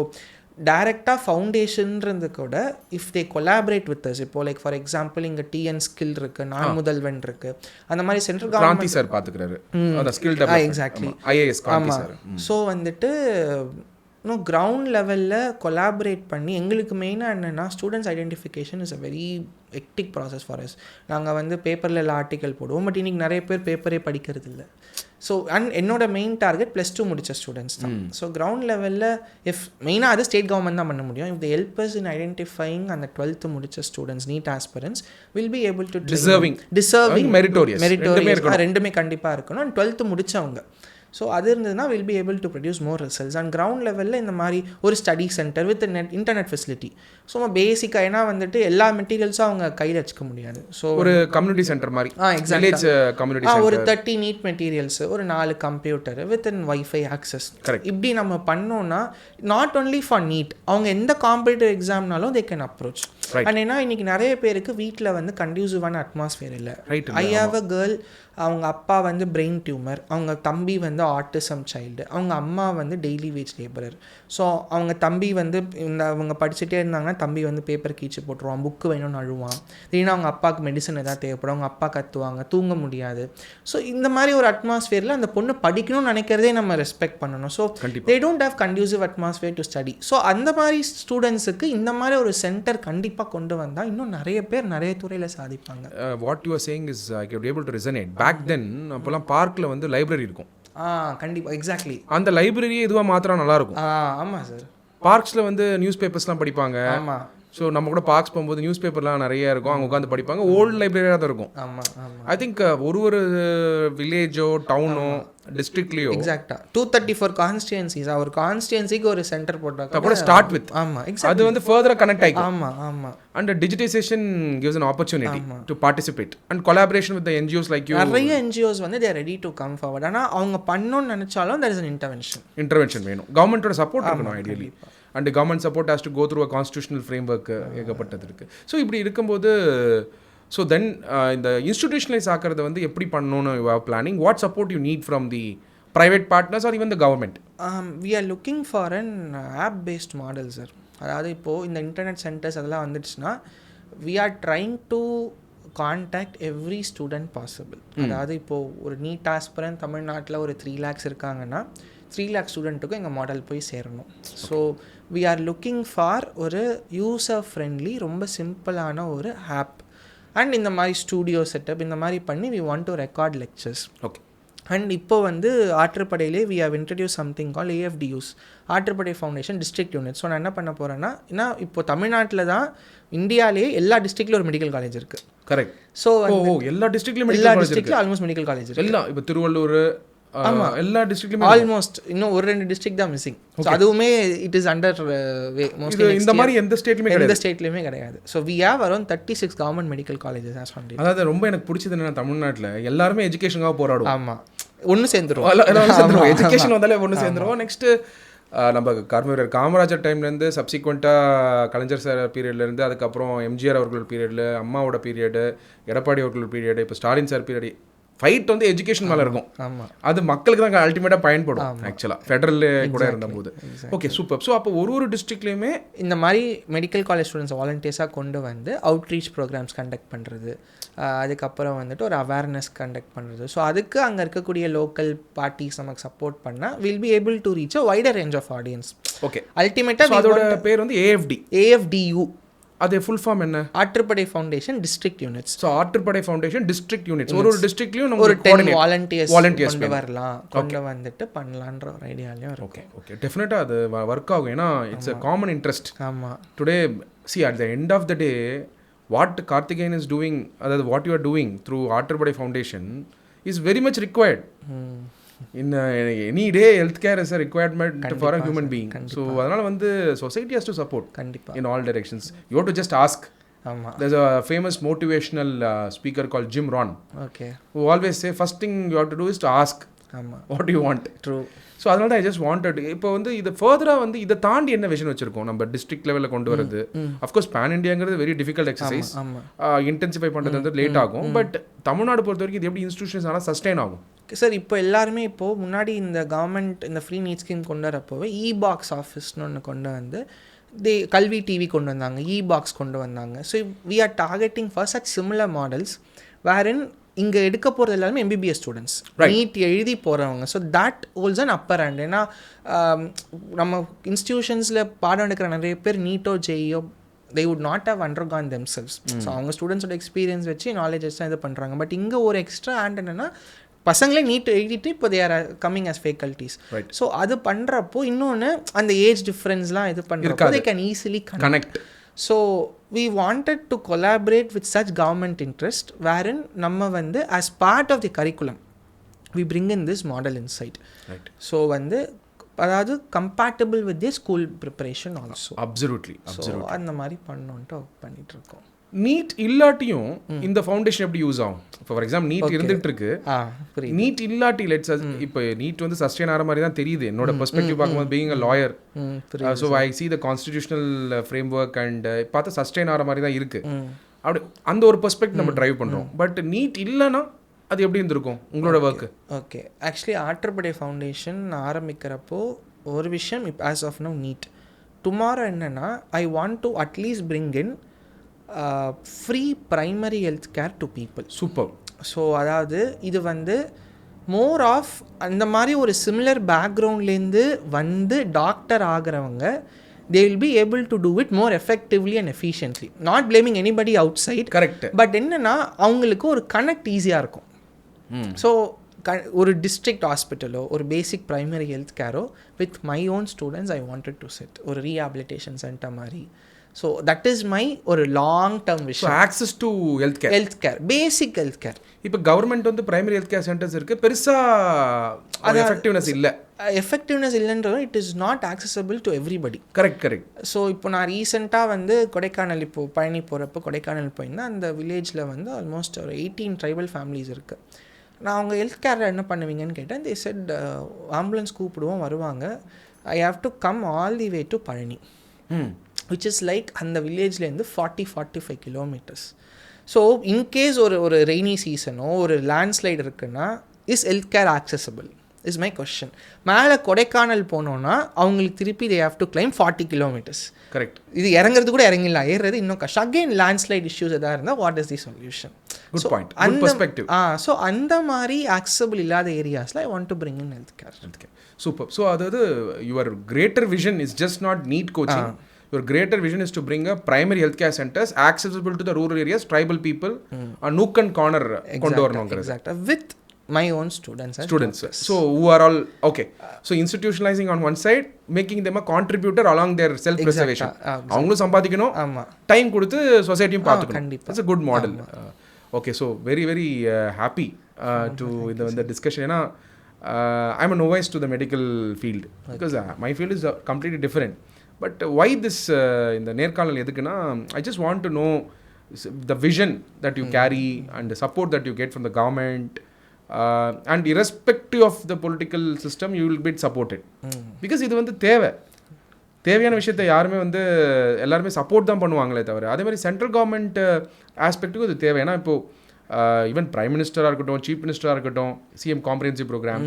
டைரெக்டாக ஃபவுண்டேஷன்றது கூட if they collaborate with us, இப்போ லைக் ஃபார் எக்ஸாம்பிள் இங்கே டிஎன் ஸ்கில் இருக்குது, நான் முதல்வன் இருக்குது, அந்த மாதிரி சென்ட்ரல் கவர்மெண்ட் சார் பார்த்துக்கிறாரு ஸ்கில் எக்ஸாக்ட்லி ஐஏஎஸ். ஆமாம். ஸோ வந்துட்டு இன்னும் கிரவுண்ட் லெவலில் கொலாபரேட் பண்ணி எங்களுக்கு மெயினாக என்னென்னா students identification is a very hectic process for us. நாங்கள் வந்து பேப்பரில் எல்லாம் ஆர்டிக்கல் போடுவோம், பட் இன்றைக்கி நிறைய பேர் பேப்பரே படிக்கிறது இல்லை. ஸோ என்னோட மெயின் டார்கெட் +2 முடித்த ஸ்டூடெண்ட்ஸ் தான். ஸோ கிரவுண்ட் லெவலில் மெயினாக அது ஸ்டேட் கவர்மெண்ட் தான் பண்ண முடியும். If the help us in identifying அந்த 12th முடித்த students NEET aspirants will be able to deserving meritorious ரெண்டுமே கண்டிப்பாக இருக்கணும். அண்ட் 12th முடித்தவங்க ஸோ அது இருந்ததுன்னா will be able to produce more results. And ground லெவலில் இந்த மாதிரி ஒரு study centre with internet facility. So பேசிக்காக ஏன்னா வந்துட்டு எல்லா மெட்டீரியல்ஸும் அவங்க கையில் வச்சுக்க முடியாது. ஸோ ஒரு கம்யூனிட்டி சென்டர் மாதிரி எக்ஸாக்ட்லி ஒரு 30 நீட் மெட்டீரியல்ஸ், ஒரு 4 computer with in wifi access. இப்படி நம்ம பண்ணோன்னா நாட் ஒன்லி ஃபார் நீட், அவங்க எந்த காம்படிட்டிவ் எக்ஸாம்னாலும் தே கேன் அப்ரோச். அண்ட் ஏன்னா இன்றைக்கி நிறைய பேருக்கு வீட்டில் வந்து கண்டியூசிவான அட்மாஸ்ஃபியர் இல்லை. ஐ ஹாவ் அ கேர்ள், அவங்க அப்பா வந்து பிரெயின் டியூமர், அவங்க தம்பி வந்து ஆட்டிசம் சைல்டு, அவங்க அம்மா வந்து டெய்லி வேஜ் லேபரர். ஸோ அவங்க தம்பி வந்து அவங்க படிச்சுட்டே இருந்தாங்கன்னா தம்பி வந்து பேப்பர் கீச்சு போட்டுருவான், புக்கு வேணும்னு அழுவான். இல்லைன்னா அவங்க அப்பாவுக்கு மெடிசன் எதாவது தேவைப்படும், அவங்க அப்பா கத்துவாங்க, தூங்க முடியாது. ஸோ இந்த மாதிரி ஒரு அட்மாஸ்ஃபியரில் அந்த பொண்ணு படிக்கணும்னு நினைக்கிறதே நம்ம ரெஸ்பெக்ட் பண்ணணும். So they don't have conducive atmosphere to study. So அந்த மாதிரி ஸ்டூடெண்ட்ஸுக்கு இந்த மாதிரி ஒரு சென்டர் கண்டிப்பாக கொண்டு வந்தால் இன்னும் நிறைய பேர் நிறைய துறையில் சாதிப்பாங்க. What you are saying is I can able to resonate. Back then அப்போல்லாம் பார்க்கில் வந்து லைப்ரரி இருக்கும். கண்டிப்பாக எக்ஸாக்ட்லி அந்த லைப்ரரியே இதுவாக மாத்திரம் நல்லாயிருக்கும். ஆமாம் சார். பார்க்ஸில் வந்து நியூஸ் பேப்பர்ஸ்லாம் படிப்பாங்க. ஆமாம். ஸோ நம்ம கூட பார்க்ஸ் போகும்போது நியூஸ் பேப்பர்லாம் நிறைய இருக்கும், அவங்க உட்காந்து படிப்பாங்க. ஓல்டு லைப்ரரியாக தான் இருக்கும். ஆமாம் ஆமாம். ஐ திங்க் ஒரு வில்லேஜோ டவுனோ டிஸ்ட்ரிக்ட்லேயோ எக்ஸாக்டாக 234 கான்ஸ்டியன்சிஸ், ஒரு கான்ஸ்டியன்சிக்கு ஒரு சென்டர் போட்டால் கூட ஸ்டார்ட் வித். ஆமாம், அது வந்து ஃபர்தராக கனெக்ட் ஆகிக்கும். ஆமாம் ஆமாம். And digitization gives an opportunity to participate and collaboration with the NGOs like you. நிறைய NGOs வந்து they are ready to come forward. ஆனால் அவங்க பண்ணணும்னு நினச்சாலும் there is an intervention வேணும். கவர்மெண்ட்டோட சப்போர்ட் இருக்கணும் ideally. And government support has to go through a constitutional framework ஏகப்பட்டது இருக்குது. ஸோ இப்படி இருக்கும்போது ஸோ தென் இந்த இன்ஸ்டிடியூஷனலைஸ் ஆக்கிறத வந்து எப்படி பண்ணணும்னு you have planning? What support you need from the private partners or even the government? We are looking for an app-based model, sir. அதாவது இப்போது இந்த இன்டர்நெட் சென்டர்ஸ் அதெல்லாம் வந்துடுச்சுன்னா we are trying to contact every student possible. அதாவது இப்போது ஒரு NEET aspirant தமிழ்நாட்டில் ஒரு 3 lakhs இருக்காங்கன்னா 3 lakh ஸ்டூடெண்ட்டுக்கும் எங்கள் மாடல் போய் சேரணும். So we are looking for ஒரு யூசர் ஃப்ரெண்ட்லி ரொம்ப சிம்பிளான ஒரு ஆப் அண்ட் இந்த மாதிரி ஸ்டூடியோ செட்டப் இந்த மாதிரி பண்ணி we want to record lectures. Okay. And இப்போ வந்து ஆற்றுப்படையிலே we have introduced something called AFDUs, Aatruppadai foundation district unit. So நான் என்ன பண்ண போகிறேன்னா, ஏன்னா இப்போ தமிழ்நாட்டில் தான் இந்தியாவிலேயே எல்லா டிஸ்ட்ரிக்ட்லையும் ஒரு மெடிக்கல் காலேஜ் இருக்குது. கரெக்ட். ஸோ எல்லா டிஸ்ட்ரிக்ட்லையும் ஆல்மோஸ்ட் மெடிக்கல் காலேஜ் இருக்குது. எல்லாம் இப்போ திருவள்ளூர் எல்லா டிஸ்ட்ரிக்ட்லையும் ஆல்மோஸ்ட் இன்னும் ஒரு 2 டிஸ்ட்ரிக்ட் தான் மிஸ்ஸிங். ஸோ அதுவுமே it is under way. Mostly இந்த மாதிரி எந்த ஸ்டேட்லையுமே கிடையாது. So we have around 36 government medical colleges as one. அதாவது ரொம்ப எனக்கு பிடிச்சது என்னன்னா தமிழ்நாட்டில் எல்லாருமே எஜுகேஷனுக்காக போராடும். ஆமாம், ஒன்று சேர்ந்துரும். எஜுகேஷன் வந்தாலே ஒன்று சேர்ந்துருவோம். நெக்ஸ்ட்டு நம்ம காமராஜர் டைம்லேருந்து சப்சிக்வெண்ட்டாக கலைஞர் சார் பீரியட்லேருந்து அதுக்கப்புறம் எம்ஜிஆர் அவர்கள் பீரியடில், அம்மாவோட பீரியடு, எடப்பாடி அவர்கள் பீரியடு, இப்போ ஸ்டாலின் சார் பீரியடு, ஃபைட் வந்து எஜுகேஷன் மேலே இருக்கும். ஆமாம், அது மக்களுக்கு தான் அல்டிமேட்டாக பயன்படும் ஆக்சுவலாக ஃபெடரல் கூட இருந்தபோது. Okay, super. ஸோ அப்போ ஒரு டிஸ்ட்ரிக்ட்லேயுமே இந்த மாதிரி மெடிக்கல் காலேஜ் ஸ்டூடெண்ட்ஸ் வாலண்டியர்ஸாக கொண்டு வந்து அவுட்ரீச் ப்ரோக்ராம்ஸ் கண்டக்ட் பண்ணுறது, அதுக்கப்புறம் வந்துட்டு ஒரு அவேர்னஸ் கண்டக்ட் பண்ணுறது. ஸோ அதுக்கு அங்கே இருக்கக்கூடிய லோக்கல் பார்ட்டிஸ் நமக்கு சப்போர்ட் பண்ணால் will be able to reach a wider range of audience. Okay. அல்டிமேட்டாக அதோட பேர் வந்து AFDU. அது ஃபுல் ஃபார்ம் என்ன? Aatrupadai foundation district units. So Aatrupadai foundation district units. ஒரு டிஸ்ட்ரிக்ட்லையும் ஒரு 10 வாலண்டியர்ஸ் கொண்டு வரலாம், கொண்டு வந்துட்டு பண்ணலான்ற ஒரு ஐடியாலையும் இருக்கும். ஓகே, டெஃபினட்டாக அது ஒர்க் ஆகும். ஏன்னா இட்ஸ் அ காமன் இன்ட்ரெஸ்ட். ஆமாம். Today see at the end of the day what Karthikeyan is doing, அதாவது what you are doing through Aatrupadai foundation is very much required. In any day health care is a requirement for a human being. So அதனால வந்து society has to support in all directions. You have to just ask. There's a famous motivational speaker called Jim Rohn, who always say first thing you have to do is to ask what do you want. True. So அதனால தான் I just wanted. இப்போ வந்து இது ஃபர்தராக வந்து இதை தாண்டி என்ன விஷன் வச்சுருக்கோம் நம்ம டிஸ்ட்ரிக்ட் லெவலில் கொண்டு வரது. அஃப்கோர்ஸ் பேன் இண்டியாங்கிறது வெரி டிஃபிகல்ட் எக்ஸசைஸ். இன்டென்சிஃபை பண்ணுறது வந்து லேட் ஆகும். பட் தமிழ்நாடு பொறுத்த வரைக்கும் இது எப்படி இன்ஸ்டியூஷன்ஸ் ஆனால் சஸ்டெயின் ஆகும் சார்? இப்போ எல்லாருமே இப்போது முன்னாடி இந்த கவர்மெண்ட் இந்த ஃப்ரீ நீட் ஸ்கீம் கொண்டு வரப்போவே பாக்ஸ் ஆஃபீஸ்னு ஒன்று கொண்டு வந்து கல்வி டிவி கொண்டு வந்தாங்க, பாக்ஸ் கொண்டு வந்தாங்க. So we are targeting for such similar models wherein இங்கே எடுக்க போகிறது எல்லாருமே எம்பிபிஎஸ் ஸ்டூடெண்ட்ஸ், நீட் எழுதி போகிறவங்க. So that holes an upper hand. ஏன்னா நம்ம இன்ஸ்டியூஷன்ஸில் பாடம் எடுக்கிற நிறைய பேர் நீட்டோ ஜேஇயோ they would not have undergone themselves. So அவங்க ஸ்டூடெண்ட்ஸோட எக்ஸ்பீரியன்ஸ் வச்சு நாலேஜ் வச்சு தான் இது பண்ணுறாங்க. பட் இங்கே ஒரு எக்ஸ்ட்ரா ஹேண்ட் என்னென்னா பசங்களே நீட் எழுதிட்டு இப்போ they are coming as faculties. So அது பண்ணுறப்போ இன்னொன்று அந்த ஏஜ் டிஃப்ரென்ஸ்லாம் இது பண்ணுறப்போ they can easily connect. So we wanted to collaborate with such government interest wherein நம்ம வந்து as part of the curriculum we bring in this model inside. So வந்து அதாவது compatible with the school preparation also. Absolutely. So அந்த மாதிரி பண்ணோன்ட்டு பண்ணிட்டு இருக்கோம். NEET இல்லாட்டியும் இந்த ஃபவுண்டேஷன் எப்படி யூஸ் ஆகும்? ஃபார் எக்ஸாம்பிள் நீட் இருந்துகிட்டு இருக்கு, நீட் இல்லாட்டி லெட்ஸ் இப்போ நீட் வந்து சஸ்டெயின் ஆகிற மாதிரி தான் தெரியுது என்னோட பெர்ஸ்பெக்டிவ் பார்க்கும்போது. Being a lawyer, so I see the constitutional frame work and பார்த்தா சஸ்டெயின் ஆகிற மாதிரி தான் இருக்கு. அப்படி அந்த ஒரு பெர்ஸ்பெக்டிவ் நம்ம ட்ரைவ் பண்ணுறோம். பட் நீட் இல்லைன்னா அது எப்படி இருந்திருக்கும் உங்களோட ஒர்க்கு? ஓகே, ஆக்சுவலி ஆற்றப்படை ஃபவுண்டேஷன் ஆரம்பிக்கிறப்போ ஒரு விஷயம் இப்போ as of no NEET. Tomorrow என்னென்னா I want to at least bring in free primary health care to people. Super. So அதாவது இது வந்து மோர் ஆஃப் அந்த மாதிரி ஒரு சிமிலர் பேக்ரவுண்ட்லேருந்து வந்து doctor ஆகிறவங்க they will be able to do it more effectively and efficiently. Not blaming anybody outside. Correct. But என்னன்னா அவங்களுக்கு ஒரு கனெக்ட் ஈஸியாக இருக்கும். ஸோ ஒரு டிஸ்ட்ரிக்ட் ஹாஸ்பிட்டலோ ஒரு பேசிக் ப்ரைமரி ஹெல்த் கேரோ with my own students I wanted to set ஒரு ரீஹாபிலிட்டேஷன் சென்டர் மாதிரி. ஸோ தட் இஸ் மை ஒரு லாங் டேர்ம் விஷயம். Access to health care, basic health care. இப்போ கவர்மெண்ட் வந்து பிரைமரி ஹெல்த் கேர் சென்டர்ஸ் இருக்குது, பெருசாக அது எஃபெக்டிவ்னஸ் இல்லை. எஃபெக்டிவ்னஸ் இல்லைன்றது it is not accessible to everybody. Correct. So இப்போ நான் ரீசெண்டாக வந்து கொடைக்கானல் இப்போது பழனி போகிறப்போ கொடைக்கானல் போயிருந்தேன். அந்த வில்லேஜில் வந்து ஆல்மோஸ்ட் ஒரு 18 ட்ரைபல் ஃபேமிலிஸ் இருக்குது. நான் அவங்க ஹெல்த் கேரில் என்ன பண்ணுவீங்கன்னு கேட்டேன். தே செட் ஆம்புலன்ஸ் கூப்பிடுவோம் வருவாங்க. I have to come all the way to Palani, which is like அந்த வில்லேஜ்லேருந்து 40-45 கிலோமீட்டர்ஸ். ஸோ இன்கேஸ் ஒரு ரெய்னி சீசனோ ஒரு லேண்ட்ஸ்லைடு இருக்குன்னா is health care accessible is my question. மேலே கொடைக்கானல் போனோன்னா அவங்களுக்கு திருப்பி they have to claim 40 kilometres. Correct. இது இறங்குறது கூட இறங்கிடலாம், ஏறுறது இன்னும் கஷ்டம். அகெயின் லேண்ட்ஸ்லைட் இஷ்யூஸ் எதாவது இருந்தால் what is the solution? Good point, good perspective. So அந்த மாதிரி ஆக்சசபிள் இல்லாத ஏரியாஸில் I want to bring in health care. Super. So அதாவது your greater vision is just not NEET coaching. Your greater vision is to bring a primary healthcare centers accessible to the rural areas, tribal people, a nook and corner kondu varanum. Exactly. With my own students. So who are all okay. So institutionalizing on one side, making them a contributor along their self preservation. avangulu sambadikano, time koduthu society um paathukanum. That's a good model. Okay, so very very happy to the discussion. Ena I'm a novice to the medical field because my field is completely different. But why this இந்த நேர்காணல் எதுக்குன்னா I just want to know the vision that you carry and the support that you get from the government and irrespective of the political system you will be supported. Because இது வந்து தேவையான விஷயத்தை யாருமே வந்து எல்லாருமே சப்போர்ட் தான் பண்ணுவாங்களே தவிர அதே மாதிரி சென்ட்ரல் கவர்மெண்ட் ஆஸ்பெக்ட்டுக்கும் இது தேவை. ஏன்னா இப்போது ஈவன் பிரைம் மினிஸ்டராக இருக்கட்டும், சீஃப் மினிஸ்டராக இருக்கட்டும், சிஎம் காம்ப்ரிஹென்சிவ் ப்ரோக்ராம்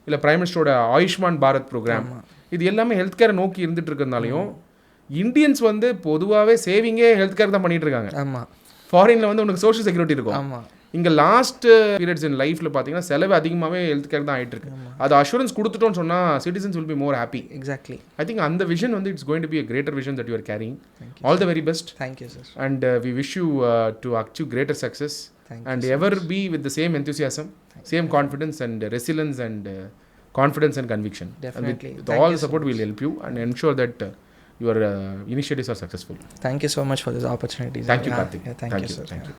இல்லை பிரைம் மினிஸ்டரோட ஆயுஷ்மான் பாரத் ப்ரோக்ராம், இது எல்லாமே ஹெல்த் கேரை நோக்கி இருந்துட்டு இருக்கிறதுனாலையும் இந்தியன்ஸ் வந்து பொதுவாகவே சேவிங்கே ஹெல்த் கேர் தான் பண்ணிட்டு இருக்காங்க. ஆமாம். ஃபாரினில் வந்து உனக்கு சோஷியல் செக்யூரிட்டி இருக்கும். ஆமாம். இங்கே லாஸ்ட் பீரியட்ஸ் இன் லைஃப்பில் பார்த்தீங்கன்னா செலவு அதிகமாகவே ஹெல்த் கேர் தான் ஆகிட்டு இருக்கு. அது அஷூரன்ஸ் கொடுத்துட்டோன்னு சொன்னால் citizens will be more happy. Exactly. I think அந்த விஷன் வந்து it's going to be a greater vision that you are carrying. All the very best. Thank you, sir. And we wish you to achieve greater success and ever be with the same enthusiasm, same confidence and resilience and confidence and conviction. Definitely. And with all the support will help you and ensure that your initiatives are successful. Thank you so much for this opportunity. Thank you, Karthik. Thank you, sir. Thank you.